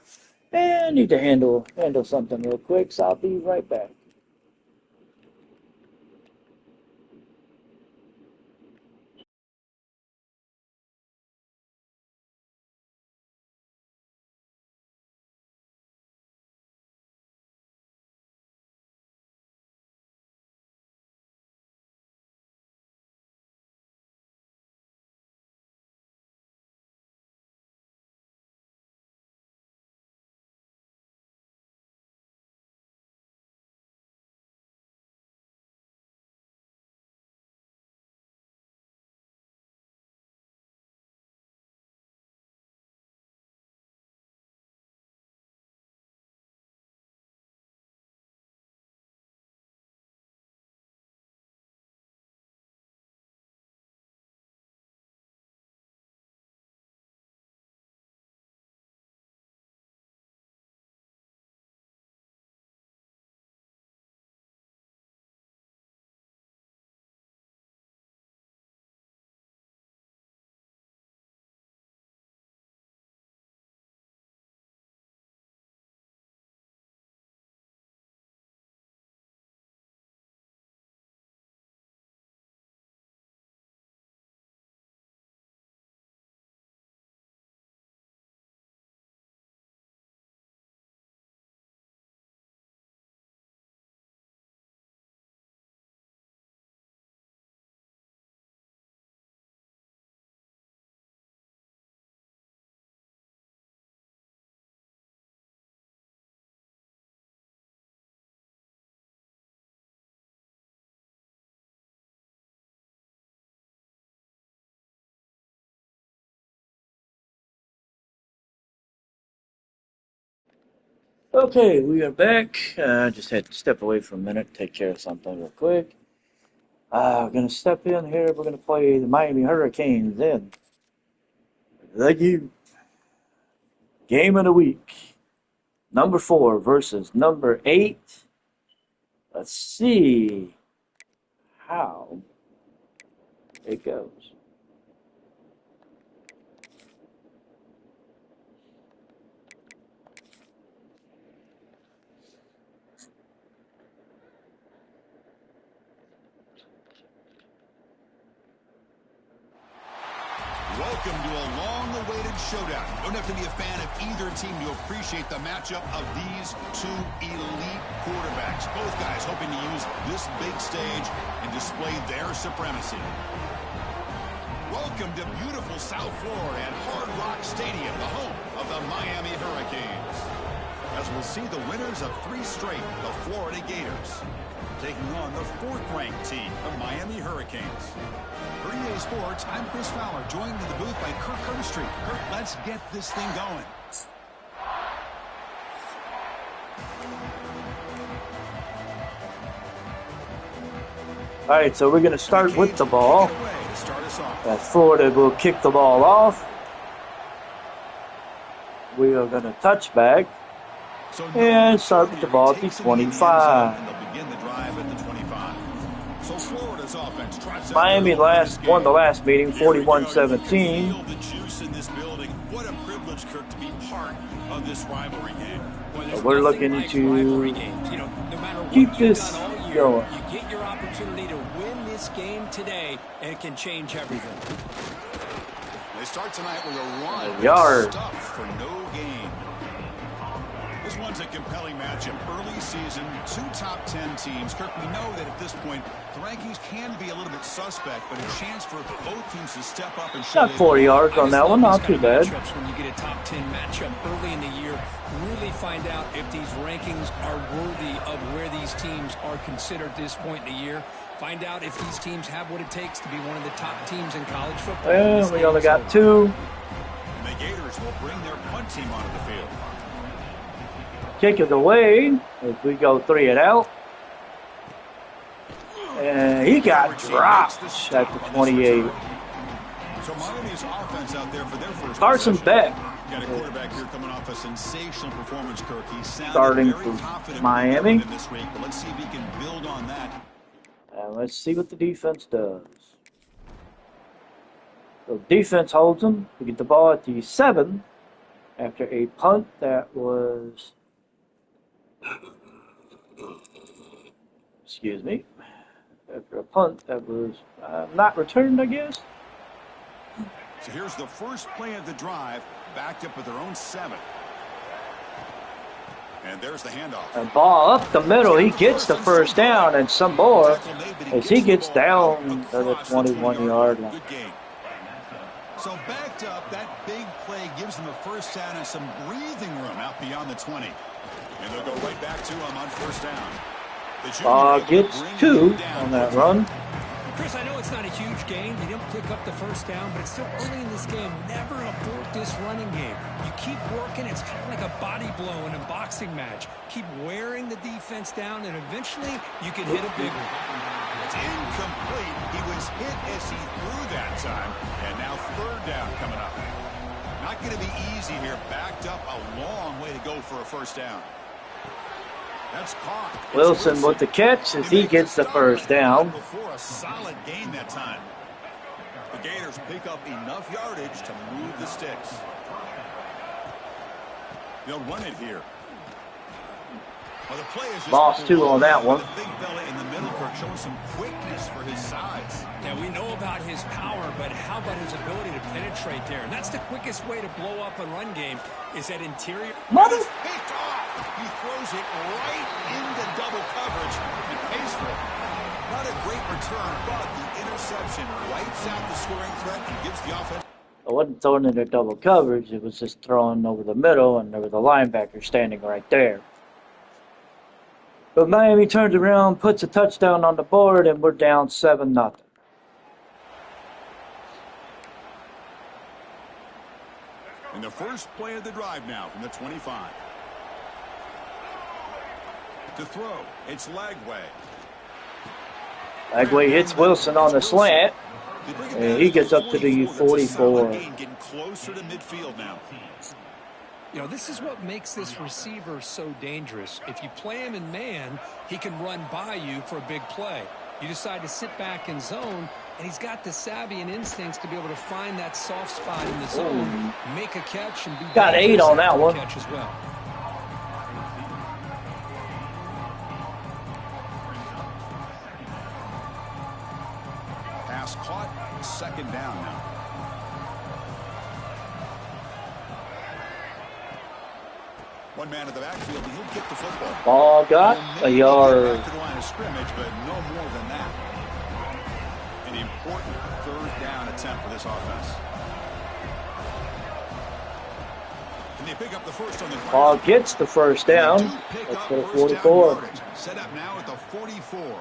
handle something real quick, so I'll be right back. Okay, we are back. Just had to step away for a minute, take care of something real quick. We're going to step in here. We're going to play the Miami Hurricanes in the game of the week. Number 4 versus number 8. Let's see how it goes. Welcome to a long-awaited showdown. You don't have to be a fan of either team to appreciate the matchup of these 2 elite quarterbacks. Both guys hoping to use this big stage and display their supremacy. Welcome to beautiful South Florida at Hard Rock Stadium, the home of the Miami Hurricanes. As we'll see the winners of 3 straight, the Florida Gators, taking on the 4th-ranked team, the Miami Hurricanes. For EA Sports, I'm Chris Fowler, joined in the booth by Kirk Herbstreit. Kirk, let's get this thing going. All right, so we're going to start with the ball. Florida will kick the ball off. We are going to touch back and start with the ball at the 25. Miami won the last meeting, 41-17. What a privilege, Kirk, to be part of this rivalry game. So we're looking to keep this going. You get your opportunity to win this game today, and it can change everything. They start tonight with a run. Yard. For no gain. This one's a compelling matchup. Early season, 2 top 10 teams. Kirk, we know that at this point, the rankings can be a little bit suspect, but a chance for both teams to step up and show. Got 40 yards on that one, not too bad. When you get a top 10 matchup early in the year, really find out if these rankings are worthy of where these teams are considered at this point in the year. Find out if these teams have what it takes to be one of the top teams in college football. Well, we only got 2. And the Gators will bring their punt team onto the field. Kick it away as we go 3 and out. And he got dropped at the 28. So Miami's offense out there for their first Carson Beck. Got a quarterback here coming off a sensational performance, Kirk. He starting for Miami. In this week, but let's see if he can build on that. Let's see what the defense does. So defense holds them. We get the ball at the 7 after a punt that was, excuse me, after a punt that was not returned, I guess. So here's the first play of the drive, backed up with their own 7. And there's the handoff. And ball up the middle. He gets the first down, and some more as he gets down to the 21-yard line. So backed up, that big play gives them a first down and some breathing room out beyond the 20. And they'll go right back to him on first down. Gets 2 on that run. Chris, I know it's not a huge gain. They didn't pick up the first down, but it's still early in this game. Never abort this running game. You keep working. It's kind of like a body blow in a boxing match. Keep wearing the defense down, and eventually you can hit a big one. It's incomplete. He was hit as he threw that time. And now 3rd down coming up. Not going to be easy here. Backed up a long way to go for a first down. That's caught. Wilson with the catch as he gets the first down. Before a solid gain that time. The Gators pick up enough yardage to move the sticks. They'll run it here. Well, the play is just Lost 2 on that one. The big fella in the middle, Kirk, showing some quickness for his size. Yeah, we know about his power, but how about his ability to penetrate there? And that's the quickest way to blow up a run game is that interior. Mother. Picked off. He throws it right into double coverage and pays for it. Not a great return, but the interception wipes out the scoring threat and gives the offense. I wasn't throwing into double coverage. It was just throwing over the middle, and there was a linebacker standing right there. But Miami turns around, puts a touchdown on the board, and we're down 7-0. In the first play of the drive now from the 25. To throw, it's Lagway. Lagway hits Wilson on the slant, and he gets up to the 44. Getting closer to midfield now. You know, this is what makes this receiver so dangerous. If you play him in man, he can run by you for a big play. You decide to sit back in zone, and he's got the savvy and instincts to be able to find that soft spot in the zone, make a catch, and be got 8 on that one. Catch as well. Pass caught, 2nd down now. One man at the backfield, and he'll get the football. Ball got a yard. To the line of scrimmage, but no more than that. And the important third down attempt for this offense. And they pick up the first on the ground. Ball gets the first down. Let's go to 44. Set up now at the 44.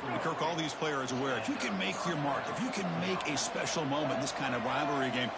And Kirk, all these players aware, if you can make your mark, if you can make a special moment in this kind of rivalry game,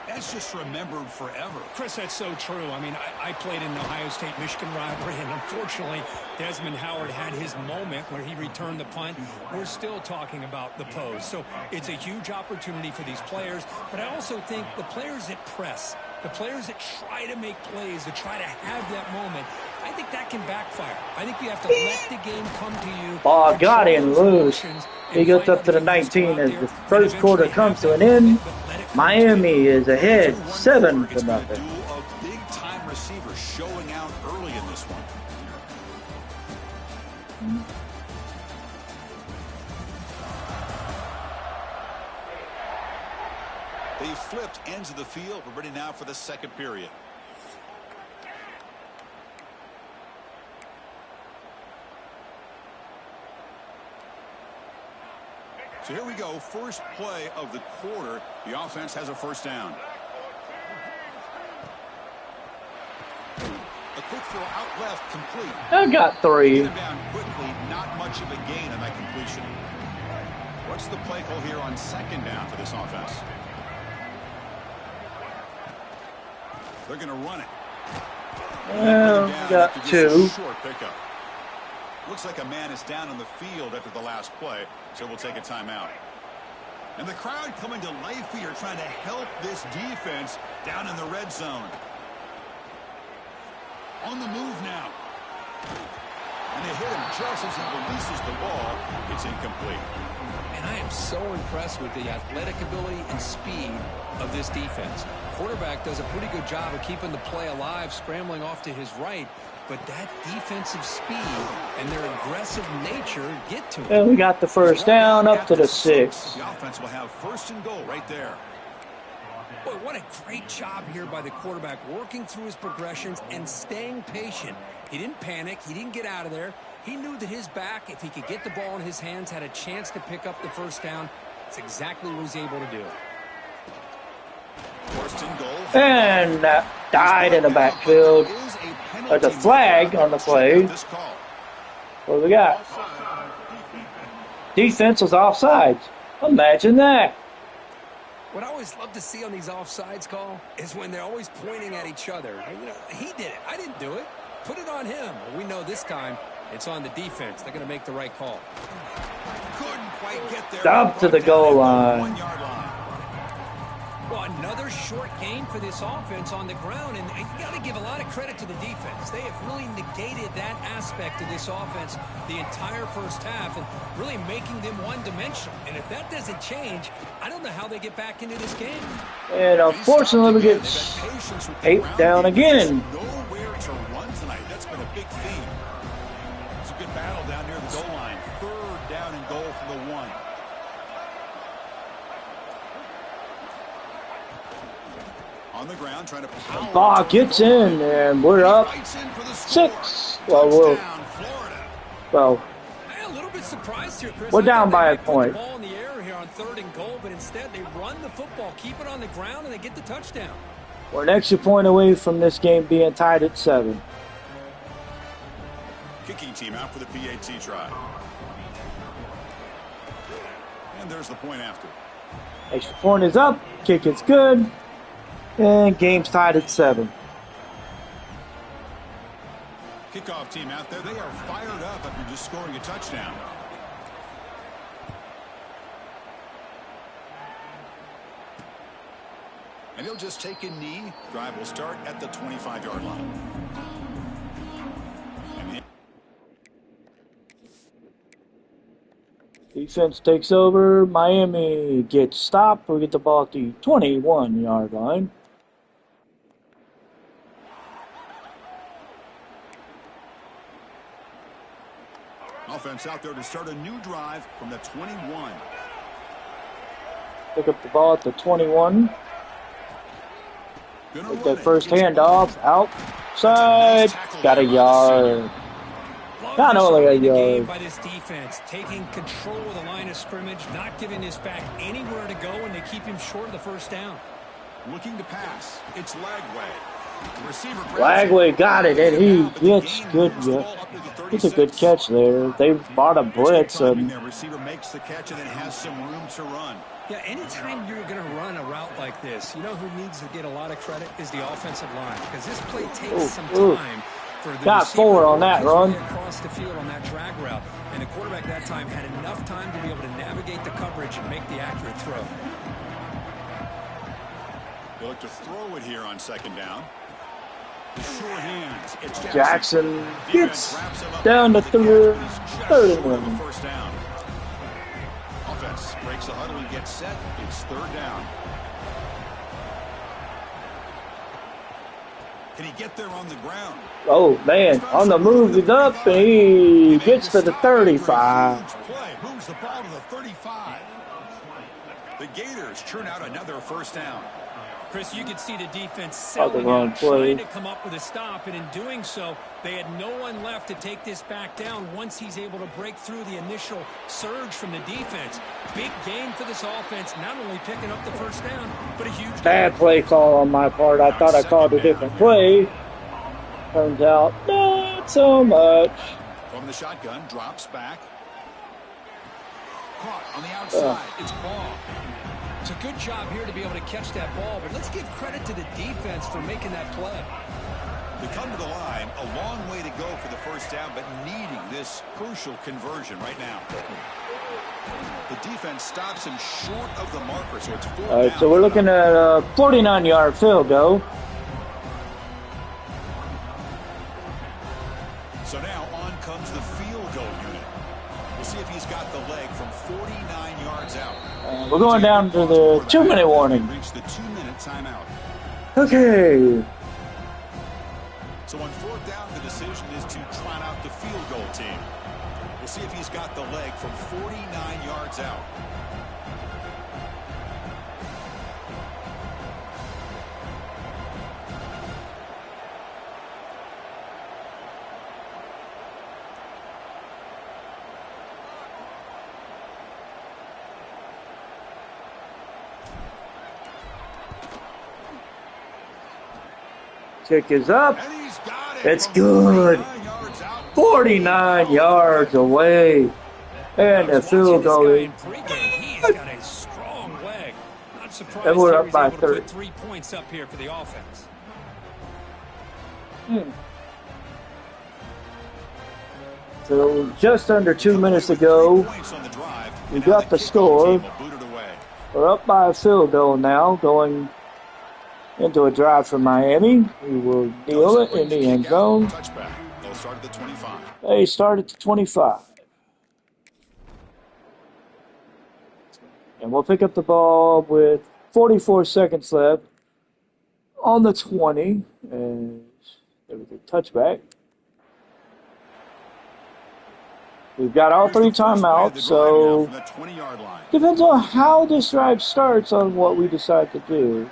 that's just remembered forever. Chris, that's so true. I mean, I played in the Ohio State-Michigan rivalry, and unfortunately, Desmond Howard had his moment where he returned the punt. We're still talking about the pose. So it's a huge opportunity for these players, but I also think the players that press, the players that try to make plays, that try to have that moment, I think that can backfire. I think you have to let the game come to you. Ball got in loose. He goes up to the 19 as the first quarter comes to an end. Miami is ahead 7-0. A big-time receiver showing out early in this one. They flipped ends of the field. We're ready now for the second period. So here we go, first play of the quarter. The offense has a first down. A quick throw out left, complete. I got 3. Get him down quickly, not much of a gain on that completion. What's the play call here on second down for this offense? They're going to run it. Well, got 2. Short pickup. Looks like a man is down on the field after the last play, so we'll take a timeout. And the crowd coming to life here, trying to help this defense down in the red zone. On the move now. And they hit him just as he releases the ball. It's incomplete. And I am so impressed with the athletic ability and speed of this defense. Quarterback does a pretty good job of keeping the play alive, scrambling off to his right. But that defensive speed and their aggressive nature get to him. And we got the first down up to the 6. The offense will have first and goal right there. Boy, what a great job here by the quarterback, working through his progressions and staying patient. He didn't panic. He didn't get out of there. He knew that his back, if he could get the ball in his hands, had a chance to pick up the first down. It's exactly what he was able to do. First and goal. And that died in the backfield. There's a flag on the play. What do we got? Defense was offsides. Imagine that. What I always love to see on these offsides call is when they're always pointing at each other. You know, he did it. I didn't do it. Put it on him. Well, we know this time it's on the defense. They're going to make the right call. Couldn't quite get there. Up to the goal line. 1 yard line. Well, another short game for this offense on the ground, and you got to give a lot of credit to the defense. They have really negated that aspect of this offense the entire first half and really making them one-dimensional. And if that doesn't change, I don't know how they get back into this game. And unfortunately, we get 8 down again. Nowhere to run tonight. That's been a big theme. It's a good battle down near the goal line. Third down and goal from the 1. On the ground, trying to power. Ball gets in, and we're up 6. Well, A little bit surprised here, Chris. we're down by a point. Ball in the air here on third and goal, but instead they run the football, keep it on the ground, and they get the touchdown. We're an extra point away from this game being tied at 7. Kicking team out for the PAT try. And there's the point after. Extra point is up. Kick is good. And game's tied at 7. Kickoff team out there. They are fired up after just scoring a touchdown. And he'll just take a knee. Drive will start at the 25-yard line. Defense takes over. Miami gets stopped. We get the ball at the 21-yard line. Offense out there to start a new drive from the 21. Pick up the ball at the 21. Take that first handoff. Outside. Got a yard. Not only a yard. By this defense, taking control of the line of scrimmage, not giving his back anywhere to go, and they keep him short of the first down. Looking to pass. It's Lagway. The receiver Lagway got it, and he gets good. It's a good catch there. They bought a blitz. The receiver makes the catch and then has some room to run. Yeah, anytime you're going to run a route like this, you know who needs to get a lot of credit is the offensive line, because this play takes some time for the got forward on that run. Across the field on that drag route, and the quarterback that time had enough time to be able to navigate the coverage and make the accurate throw. They look to throw it here on second down. Sure hands. It's Jackson gets down to third and 1. First down. Offense breaks the huddle and gets set. It's third down. Can he get there on the ground? Oh, man. On the move, he's up, and he gets to the 35. Moves the ball to the 35. The Gators churn out another first down. Chris, you could see the defense selling out, trying to come up with a stop, and in doing so, they had no one left to take this back down once he's able to break through the initial surge from the defense. Big gain for this offense, not only picking up the first down, but a huge bad play call on my part. I thought I called a different play. Turns out, not so much. From the shotgun, drops back. Caught on the outside. It's Ball. It's a good job here to be able to catch that ball, but let's give credit to the defense for making that play. They come to the line, a long way to go for the first down, but needing this crucial conversion right now. The defense stops him short of the marker, so it's 4 down. All right, so we're looking at a 49-yard field goal. So now on comes the field goal unit. We'll see if he's got the leg from 49 yards out. We're going down to the 2-minute warning. Reach the 2-minute timeout. Okay. So on fourth down, the decision is to trot out the field goal team. We'll see if he's got the leg from 49 yards out. Kick is up. It's good. 49 yards away. And the field goal is and we're up by 30. 3 points up here for the offense. So just under 2 minutes to go. We got the score. We're up by a field goal now, going into a drive for Miami. We will deal it in the end zone. They start at the 25. And we'll pick up the ball with 44 seconds left on the 20. And there was a touchback. We've got all 3 timeouts, so depends on how this drive starts on what we decide to do.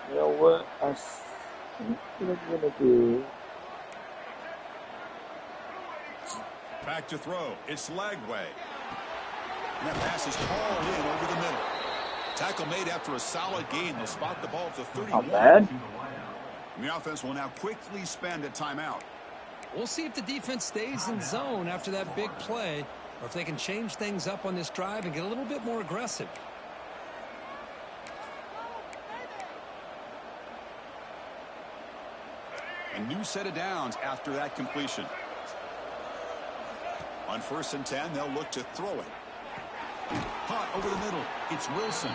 You know what I think I'm going to do? Back to throw. It's Lagway. And that pass is hauled in over the middle. Tackle made after a solid gain. They'll spot the ball at the 31. Not bad. The offense will now quickly spend a timeout. We'll see if the defense stays in zone after that big play, or if they can change things up on this drive and get a little bit more aggressive. A new set of downs after that completion. On 1st and 10, they'll look to throw it. Caught over the middle. It's Wilson.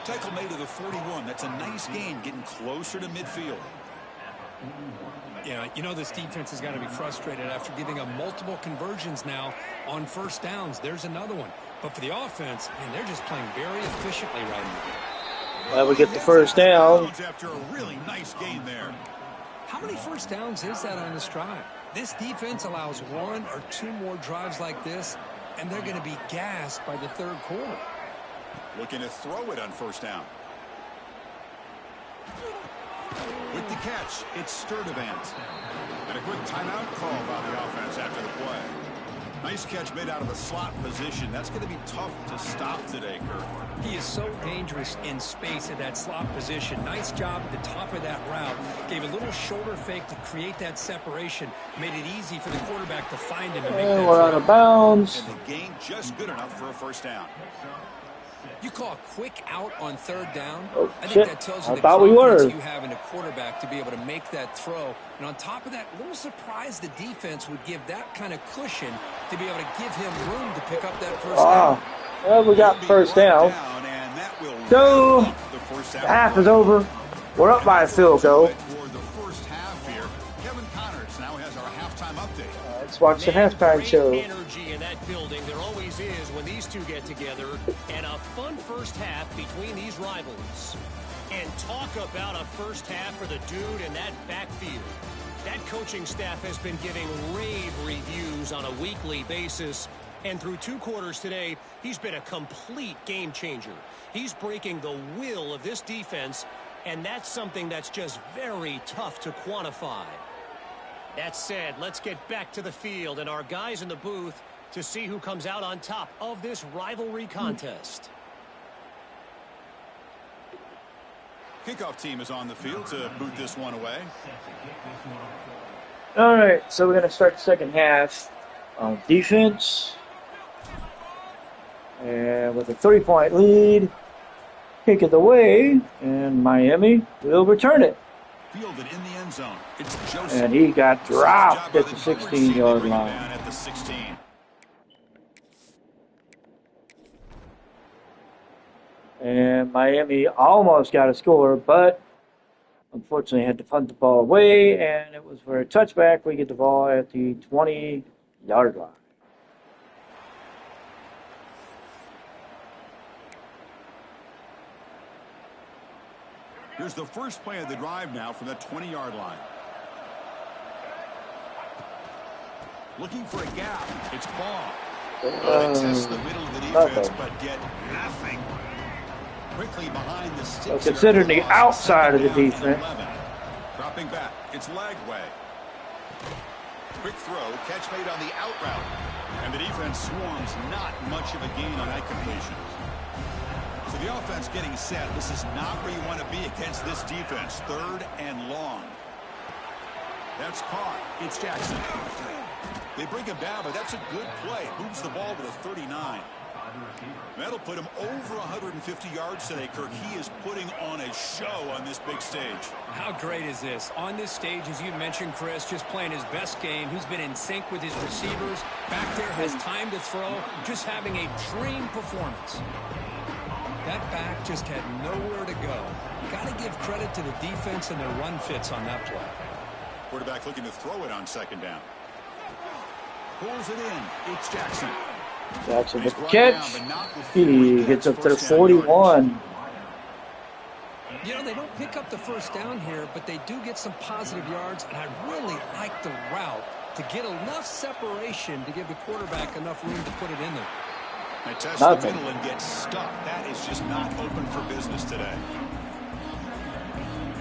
Tackle made to the 41. That's a nice gain, getting closer to midfield. Yeah, you know this defense has got to be frustrated after giving up multiple conversions now on first downs. There's another one. But for the offense, man, they're just playing very efficiently right now. Well, we get the first down. After a really nice gain there. How many first downs is that on this drive? This defense allows 1 or 2 more drives like this, and they're going to be gassed by the 3rd quarter. Looking to throw it on 1st down. With the catch, it's Sturdivant. And a quick timeout call by the offense after the play. Nice catch made out of the slot position. That's going to be tough to stop today, Kirk. He is so dangerous in space at that slot position. Nice job at the top of that route. Gave a little shoulder fake to create that separation. Made it easy for the quarterback to find him. And we're out of bounds. And the gain just good enough for a first down. You call a quick out on third down. Oh, I think shit. that tells you I the thought we confidence were. you have in a quarterback to be able to make that throw. And on top of that, a little surprised the defense would give that kind of cushion to be able to give him room to pick up that first down. Well, we got first down. And that will So, the first the half is over. We're up by a field goal. For the first half here, Kevin Connors now has our halftime update. Let's watch the halftime show. Energy in that building. There always is when these two get together. And a fun first half between these rivals. And talk about a first half for the dude in that backfield. That coaching staff has been giving rave reviews on a weekly basis. And through 2 quarters today, he's been a complete game changer. He's breaking the will of this defense, and that's something that's just very tough to quantify. That said, let's get back to the field and our guys in the booth to see who comes out on top of this rivalry contest. Kickoff team is on the field to boot this one away. All right, so we're going to start the second half on defense. And with a 3-point lead, kick it away, and Miami will return it. Fielded in the end zone. It's Joseph. And he got dropped at the 16-yard line. At the 16. And Miami almost got a score, but unfortunately had to punt the ball away, and it was for a touchback. We get the ball at the 20-yard line. Here's the first play of the drive now from the 20-yard line. Looking for a gap. It's Paul. They test the middle of the defense, but get nothing. Quickly behind the sticks. So considering the outside of the defense. Dropping back. It's Lagway. Quick throw. Catch made on the out route. And the defense swarms. Not much of a gain on that completion. So the offense getting set. This is not where you want to be against this defense. 3rd and long. That's caught. It's Jackson. They bring him down, but that's a good play. Moves the ball with a 39. That'll put him over 150 yards today, Kirk. He is putting on a show on this big stage. How great is this? On this stage, as you mentioned, Chris, just playing his best game. He's been in sync with his receivers. Back there, has time to throw. Just having a dream performance. That back just had nowhere to go. Got to give credit to the defense and their run fits on that play. Quarterback looking to throw it on 2nd down. Pulls it in. It's Jackson. Jackson with the catch. He gets up to the 41. You know, they don't pick up the first down here, but they do get some positive yards, and I really like the route to get enough separation to give the quarterback enough room to put it in there. They test the middle and get stuck. That is just not open for business today.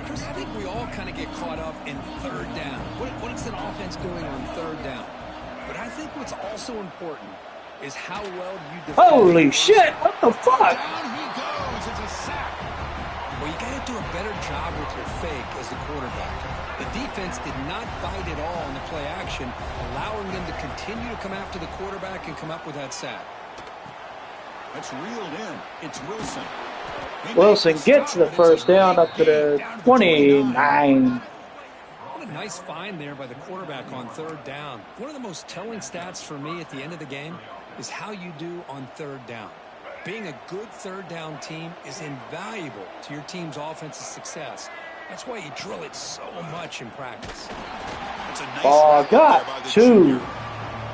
Chris, I think we all kind of get caught up in 3rd down. What is an offense doing on 3rd down? But I think what's also important is how well you defend. Holy shit, what the fuck? Down he goes. It's a sack. Well, you got to do a better job with your fake as the quarterback. The defense did not bite at all in the play action, allowing them to continue to come after the quarterback and come up with that sack. That's reeled in. It's Wilson. Wilson gets the first down up to the 29. What a nice find there by the quarterback on 3rd down. One of the most telling stats for me at the end of the game is how you do on 3rd down. Being a good 3rd down team is invaluable to your team's offensive success. That's why you drill it so much in practice. It's a nice Ball got 2.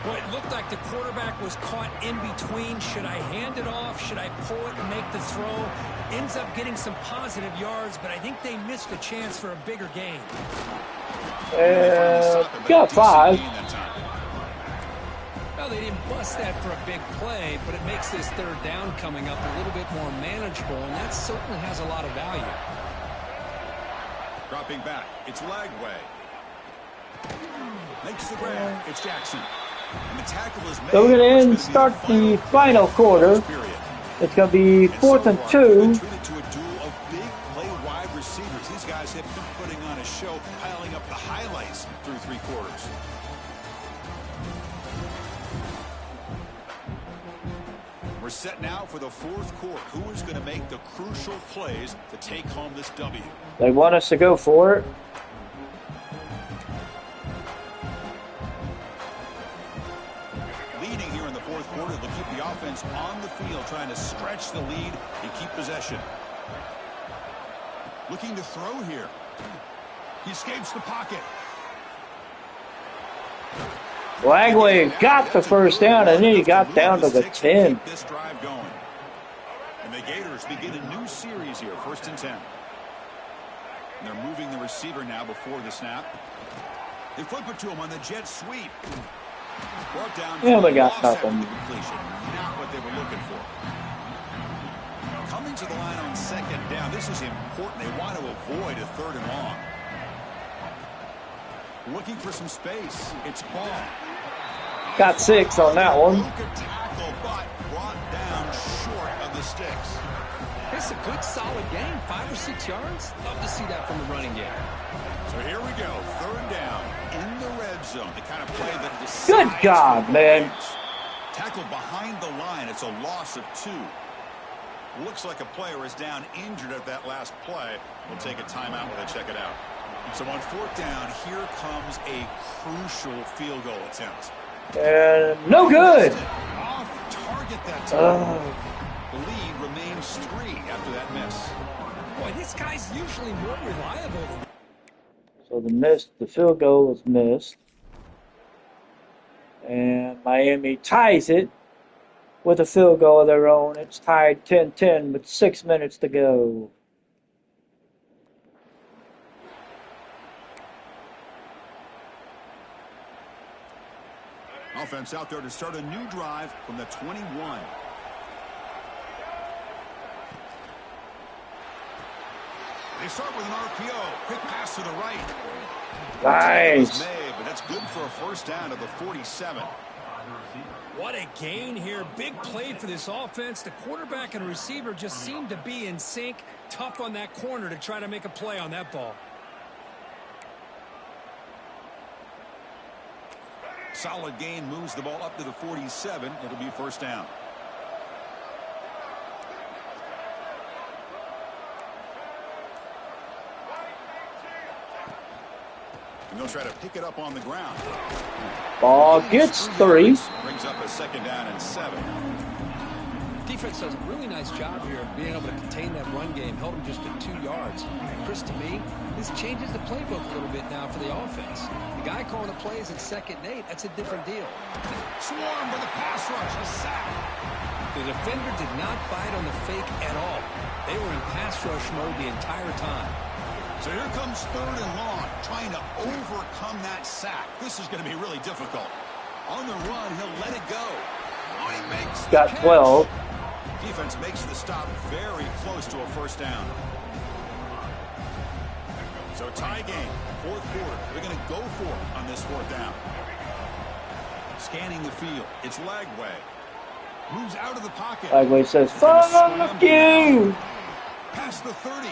Well, it looked like the quarterback was caught in between. Should I hand it off? Should I pull it and make the throw? Ends up getting some positive yards, but I think they missed a chance for a bigger gain. Got 5. Well, they didn't bust that for a big play, but it makes this 3rd down coming up a little bit more manageable, and that certainly has a lot of value. Dropping back. It's Lagway. Makes the grab. It's Jackson. And the tackle is made. So we're going to start the final quarter. It's going to be 4th and 2. Treated to a duel of big play wide receivers. These guys have been putting on a show, piling up the highlights through 3 quarters. We're set now for the 4th quarter. Who is going to make the crucial plays to take home this W? They want us to go for it. Leading here in the 4th quarter, they'll keep the offense on the field, trying to stretch the lead and keep possession. Looking to throw here. He escapes the pocket. Lagway got the first down, and then he got down to the 10. This drive going. And the Gators begin a new series here, 1st and 10. And they're moving the receiver now before the snap. They flip it to him on the jet sweep. Brought down. Yeah, we got nothing. Not what they were looking for. Coming to the line on 2nd down. This is important. They want to avoid a 3rd and long. Looking for some space. It's Ball. Got 6 on that one. Tackle, but brought down short of the sticks. It's a good, solid game. 5 or 6 yards. Love to see that from the running game. So here we go. 3rd down in the red zone. The kind of play that decides. Good God, man. Tackle behind the line. It's a loss of 2. Looks like a player is down injured at that last play. We'll take a timeout while they check it out. So on 4th down, here comes a crucial field goal attempt. And no good. Off target that time. The lead remains 3 after that miss. Boy, this guy's usually more reliable. So the field goal was missed. And Miami ties it with a field goal of their own. It's tied 10-10 with 6 minutes to go. Offense out there to start a new drive from the 21. They start with an RPO. Quick pass to the right. Nice. Made, but that's good for a 1st down to the 47. What a gain here. Big play for this offense. The quarterback and receiver just seem to be in sync. Tough on that corner to try to make a play on that ball. Solid gain, moves the ball up to the 47. It'll be 1st down. And they'll try to pick it up on the ground. Ball gets 3. Brings up a 2nd down and 7. Defense does a really nice job here of being able to contain that run game, held them just at 2 yards. Chris, to me, this changes the playbook a little bit now for the offense. The guy calling the plays at 2nd and 8, that's a different deal. Swarm with a pass rush, a sack. The defender did not bite on the fake at all. They were in pass rush mode the entire time. So here comes 3rd and long, trying to overcome that sack. This is going to be really difficult. On the run, he'll let it go. Oh, he makes the Got catch. 12. Defense makes the stop very close to a 1st down. So tie game, 4th quarter. They're going to go for it on this 4th down. Scanning the field. It's Lagway. Moves out of the pocket. Lagway says, "Fuck you." Past the 30.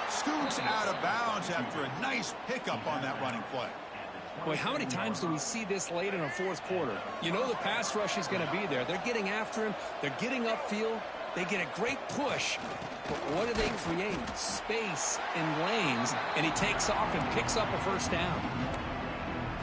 Scoots out of bounds after a nice pickup on that running play. Boy, how many times do we see this late in a 4th quarter? You know the pass rush is going to be there. They're getting after him. They're getting upfield. They get a great push. But what do they create? Space and lanes. And he takes off and picks up a 1st down.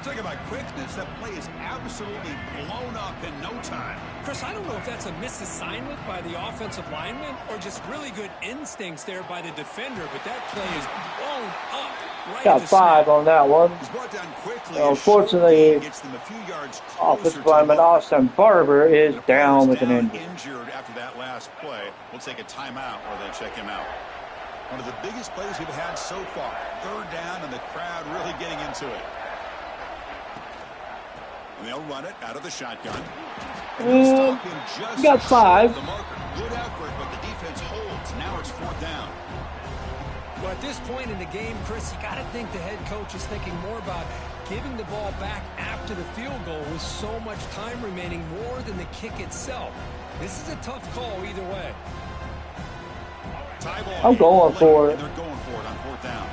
Talk about quickness. That play is absolutely blown up in no time. Chris, I don't know if that's a misassignment by the offensive lineman or just really good instincts there by the defender, but that play is blown up right Got 5 on that one. He's brought down quickly. Unfortunately, gets them a few yards offensive lineman Austin Barber is down with an injury. Injured after that last play. We'll take a timeout while they check him out. One of the biggest plays we've had so far. 3rd down and the crowd really getting into it. And they'll run it out of the shotgun. You got 5. The marker. Good effort, but the defense holds. Now it's 4th down. Well, at this point in the game, Chris, you got to think the head coach is thinking more about giving the ball back after the field goal with so much time remaining more than the kick itself. This is a tough call either way. I'm going for it. They're going for it on 4th down.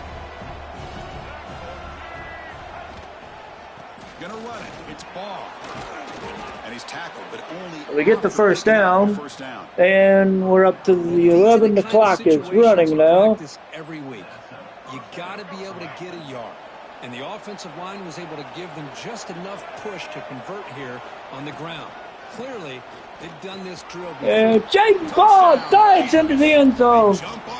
Gonna run it. It's Ball. And he's tackled, but only we get the first down, and we're up to the 11. The clock is running now. Every week, you got to be able to get a yard. And the offensive line was able to give them just enough push to convert here on the ground. Clearly, they've done this drill before. And Jaden Ball dives into the end zone.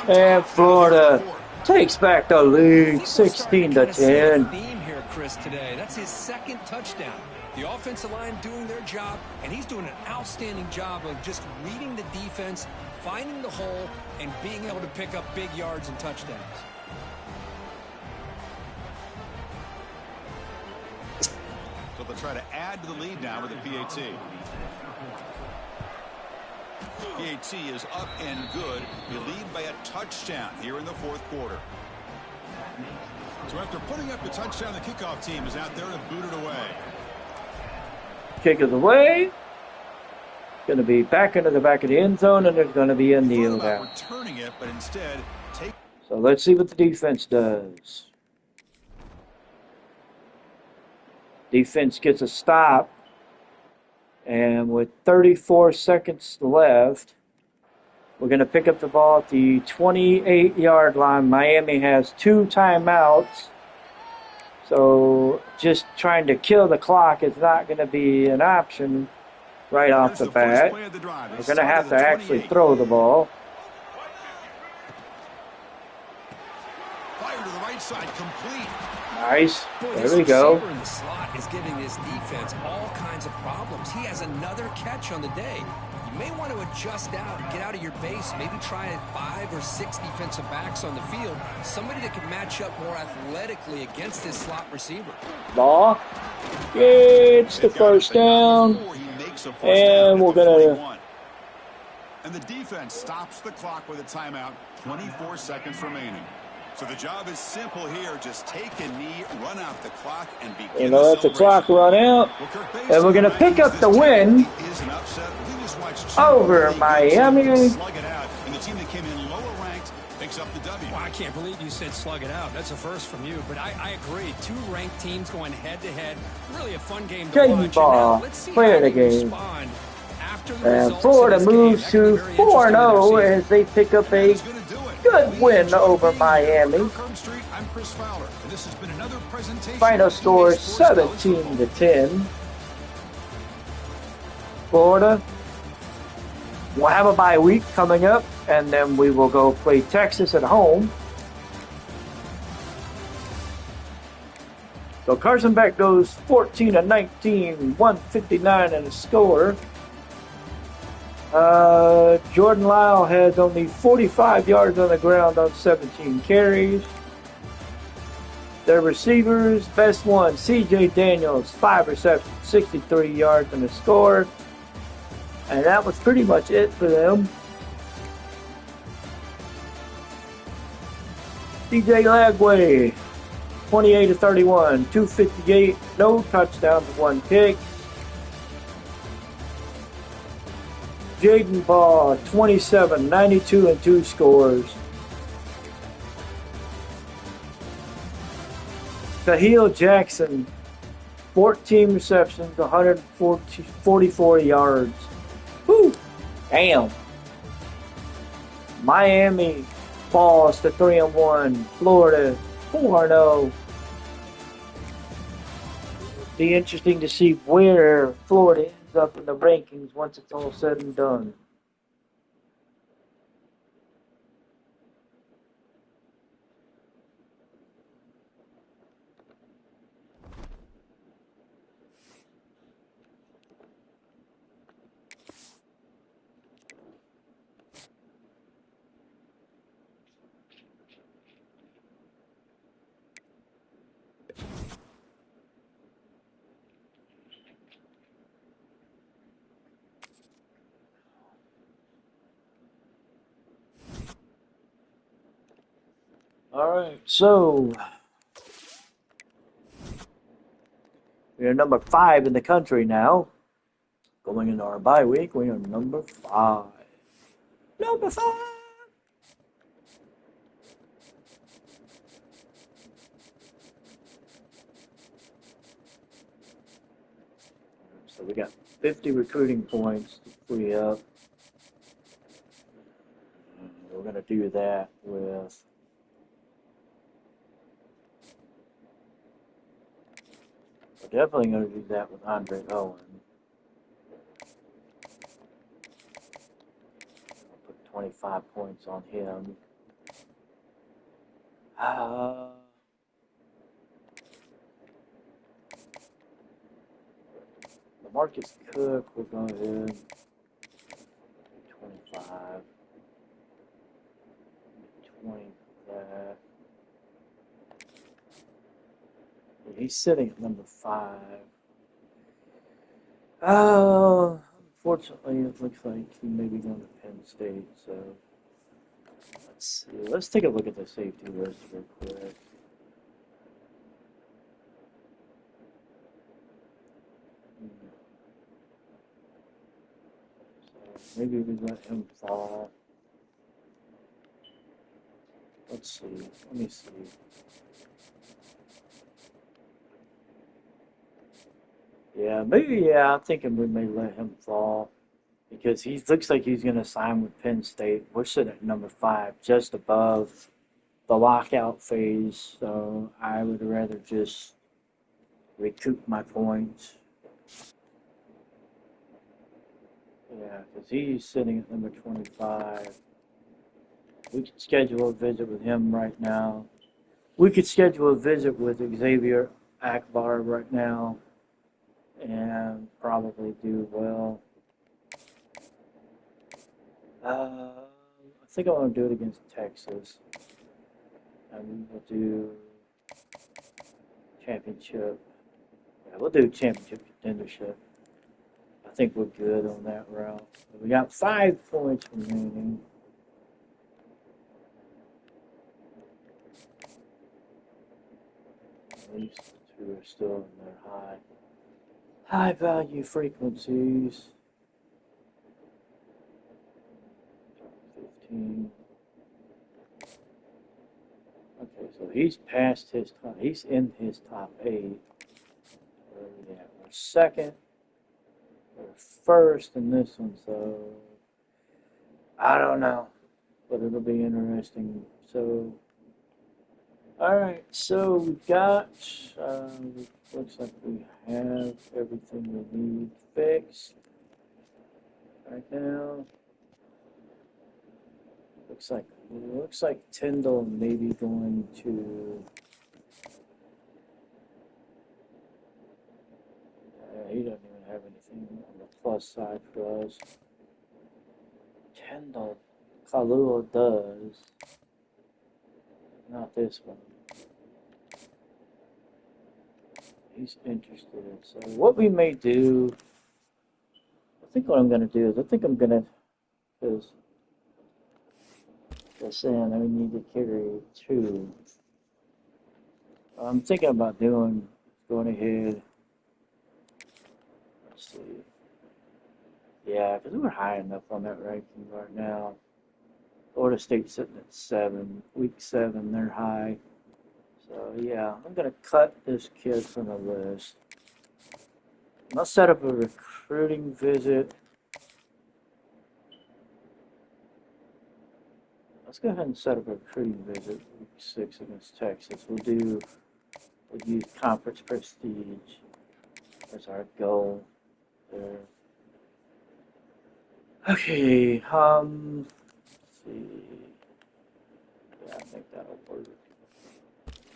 And Florida takes back the lead, 16-10. Theme here, Chris, today. That's his 2nd touchdown. The offensive line doing their job, and he's doing an outstanding job of just reading the defense, finding the hole, and being able to pick up big yards and touchdowns. So they'll try to add to the lead now with a PAT. PAT is up and good. You lead by a touchdown here in the 4th quarter. So after putting up the touchdown, the kickoff team is out there to boot it away. Kick is away. Going to be back into the back of the end zone, and there's going to be a kneel down. Returning it, but instead take. So let's see what the defense does. Defense gets a stop, and with 34 seconds left, we're going to pick up the ball at the 28-yard line. Miami has 2 timeouts. So just trying to kill the clock is not going to be an option right off the bat. We're going to have to actually throw the ball. Fire to the right side, complete. Nice. There we go. In the slot is giving this defense all kinds of problems. He has another catch on the day. You may want to adjust out, get out of your base, maybe try 5 or 6 defensive backs on the field. Somebody that can match up more athletically against this slot receiver. Ball gets the first down, and we're going to... And the defense stops the clock with a timeout, 24 seconds remaining. So the job is simple here. Just take a knee, run out the clock, and begin let the clock run out. And we're going to pick up the win over Miami. Slug it out, and the team that came in lower ranked picks up the W. Well, I can't believe you said slug it out. That's a first from you. But I agree. 2 ranked teams going head-to-head. Really a fun game to watch. Ball, play the game. And Florida moves to 4-0 as they pick up a good win over Miami. Final score 17-10. Florida will have a bye week coming up, and then we will go play Texas at home. So Carson Beck goes 14-19, 159 in the score. Jordan Lyle has only 45 yards on the ground on 17 carries. Their receivers, best one, C.J. Daniels, 5 receptions, 63 yards on the score. And that was pretty much it for them. C.J. Lagway, 28-31, 258, no touchdowns, 1 pick. Jaden Ball, 27, 92, and 2 scores. Kahil Jackson, 14 receptions, 144 yards. Whew! Damn. Miami falls to 3-1. Florida 4-0. Be interesting to see where Florida ends up in the rankings once it's all said and done. All right, so We are number 5 in the country now. Going into our bye week, we are number 5. Number 5! So we got 50 recruiting points to free up. And we're going to do that with... We're definitely going to do that with Andre Owen. I'll put 25 points on him. Marcus Cook, we're going to 25. 20 for that. He's sitting at number 5. Unfortunately, it looks like he may be going to Penn State, so let's see. Let's take a look at the safety list real quick. So maybe we let him fall. Let's see. Let me see. Yeah, maybe, yeah, I'm thinking we may let him fall because he looks like he's going to sign with Penn State. We're sitting at number 5, just above the lockout phase, so I would rather just recoup my points. Yeah, because he's sitting at number 25. We could schedule a visit with him right now. We could schedule a visit with Xavier Akbar right now and probably do well. I think I want to do it against Texas. And we'll do championship. Yeah, we'll do championship contendership. I think we're good on that route. We got 5 points remaining. At least 2 are still in their high value frequencies. 15. Okay, so he's past his top. He's in his top 8. Where are we at? We're second. We're first in this one, so I don't know, but it'll be interesting. So, all right. So we got. Looks like we have everything we need fixed right now. Looks like Tyndall may be going to. He doesn't even have anything on the plus side for us. Tyndall, Kalua does. Not this one. He's interested. So what we may do, I think what I'm going to do is I think I'm going to, because they're saying I need to carry 2. I'm thinking about going ahead. Let's see. Yeah, because we're high enough on that ranking right now. Florida State's sitting at 7. Week 7, they're high. So, yeah, I'm going to cut this kid from the list. I'll set up a recruiting visit. Let's go ahead and set up a recruiting visit week 6 against Texas. We'll use conference prestige as our goal there. Okay, let's see. Yeah, I think that'll work.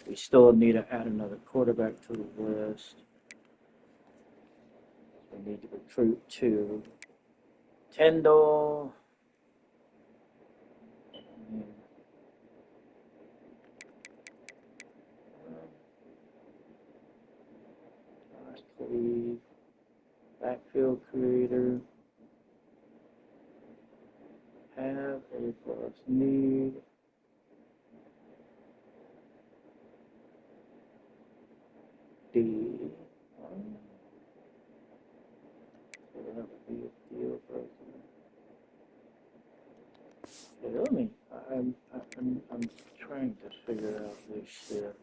We still need to add another quarterback to the list. We need to recruit 2. Tyndall. Cleve. Backfield creator. Have a plus need. D. enough to be a deal breaker. Okay, let me. I'm trying to figure out this shit.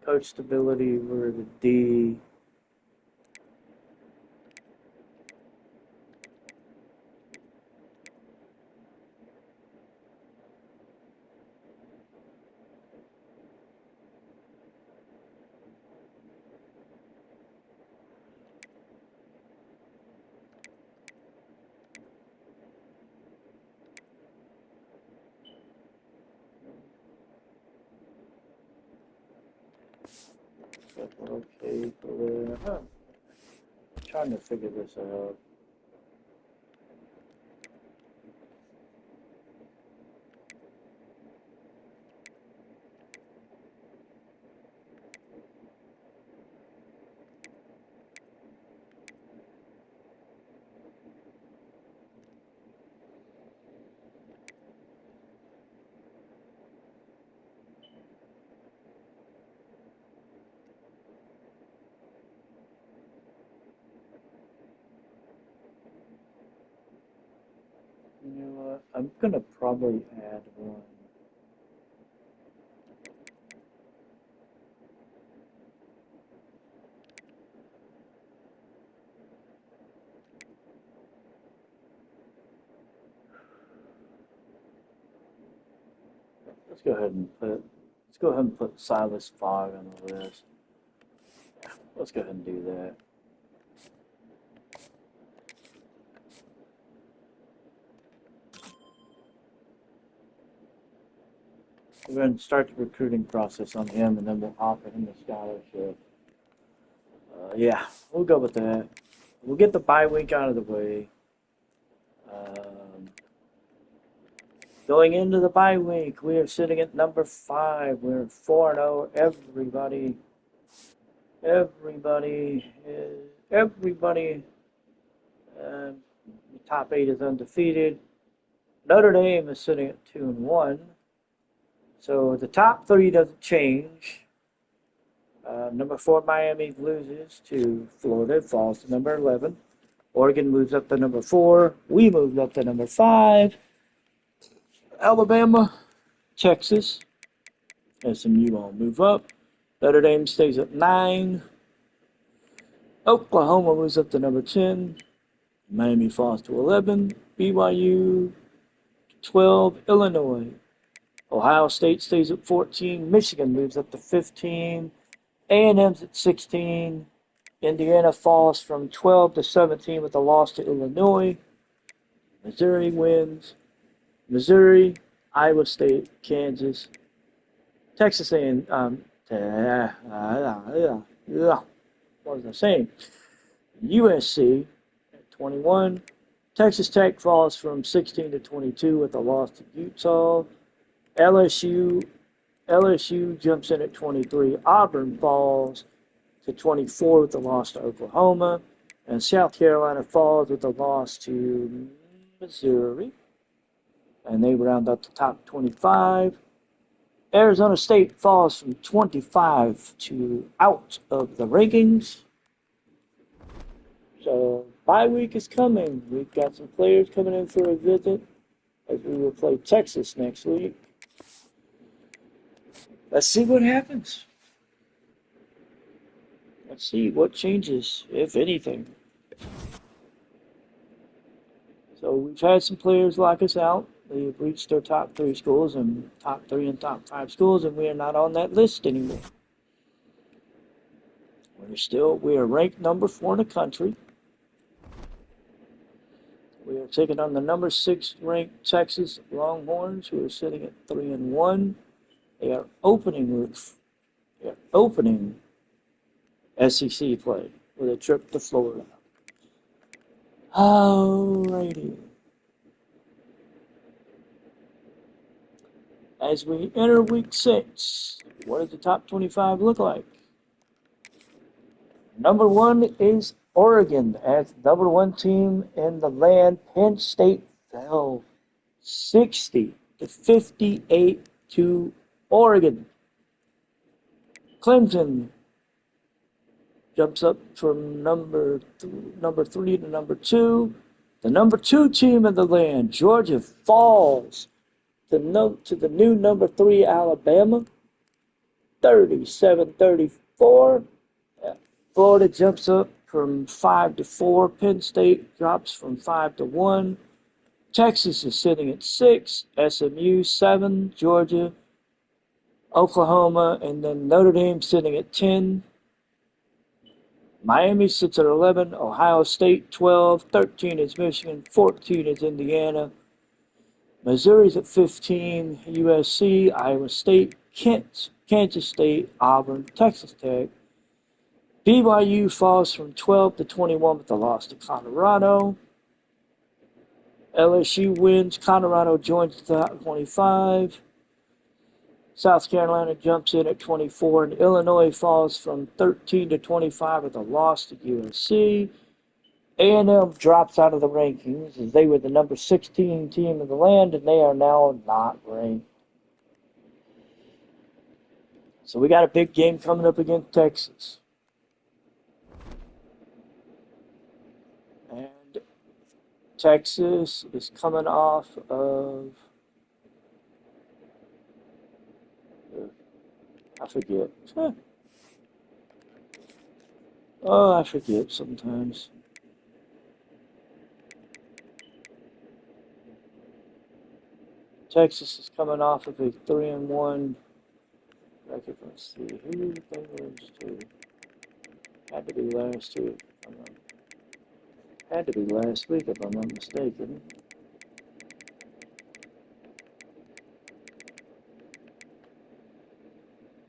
Coach stability, we're the D. But we're okay for there. Huh. Trying to figure this out. You know what? I'm gonna probably add one. Let's go ahead and put Silas Fogg on the list. Let's go ahead and do that. We're going to start the recruiting process on him, and then we'll offer him a scholarship. Yeah, we'll go with that. We'll get the bye week out of the way. Going into the bye week, we are sitting at number 5. We're 4-0. Everybody. The top 8 is undefeated. Notre Dame is sitting at 2-1. So the top 3 doesn't change. Number 4, Miami loses to Florida, falls to number 11. Oregon moves up to number 4. We moved up to number 5. Alabama, Texas, SMU all move up. Notre Dame stays at 9. Oklahoma moves up to number 10. Miami falls to 11. BYU 12. Illinois. Ohio State stays at 14. Michigan moves up to 15. A&M's at 16. Indiana falls from 12 to 17 with a loss to Illinois. Missouri wins. Missouri, Iowa State, Kansas, Texas A&M. What was I saying? USC at 21. Texas Tech falls from 16 to 22 with a loss to Utah. LSU jumps in at 23. Auburn falls to 24 with a loss to Oklahoma. And South Carolina falls with a loss to Missouri. And they round up the top 25. Arizona State falls from 25 to out of the rankings. So bye week is coming. We've got some players coming in for a visit as we will play Texas next week. Let's see what happens. Let's see what changes, if anything. So we've had some players lock us out. They've reached their top 3 schools and top 3 and top 5 schools, and we are not on that list anymore. We are ranked number 4 in the country. We are taking on the number 6 ranked Texas Longhorns, who are sitting at 3-1. They are opening SEC play with a trip to Florida. Alrighty. As we enter week 6, what does the top 25 look like? Number 1 is Oregon as number 1 team in the land. Penn State fell 60 to 58 to Oregon. Clemson jumps up from number 3 to number 2. The number 2 team in the land, Georgia, falls to the new number 3 Alabama, 37-34. Florida jumps up from 5 to 4. Penn State drops from 5 to 1. Texas is sitting at 6. SMU 7. Georgia, Oklahoma, and then Notre Dame sitting at 10. Miami sits at 11. Ohio State 12. 13 is Michigan. 14 is Indiana. Missouri's at 15. USC, Iowa State, Kent, Kansas State, Auburn, Texas Tech. BYU falls from 12 to 21 with a loss to Colorado. LSU wins. Colorado joins the top 25. South Carolina jumps in at 24, and Illinois falls from 13 to 25 with a loss to USC. A&M drops out of the rankings as they were the number 16 team in the land, and they are now not ranked. So we got a big game coming up against Texas. And Texas is coming off of, I forget. Oh, I forget sometimes. Texas is coming off of a 3-1 record. Let's see who they lose to. Had to be last week. Had to be last week if I'm not mistaken.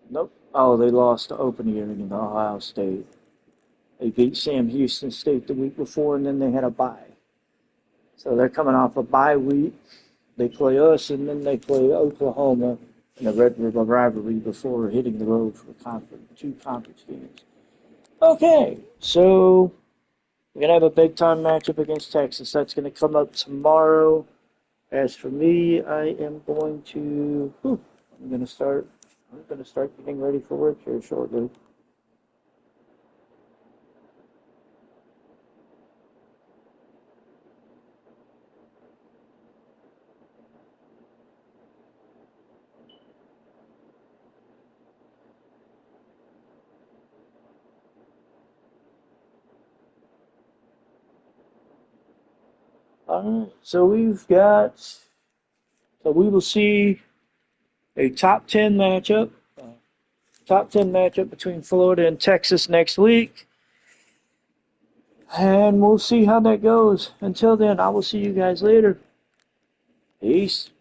Nope. Oh, they lost the opening game in Ohio State. They beat Sam Houston State the week before, and then they had a bye. So they're coming off a bye week. They play us, and then they play Oklahoma in a Red River rivalry before hitting the road for two conference games. Okay, so we're going to have a big-time matchup against Texas. That's going to come up tomorrow. As for me, I am going to, I'm going to start getting ready for work here shortly. So we will see a top 10 matchup between Florida and Texas next week. And we'll see how that goes. Until then, I will see you guys later. Peace.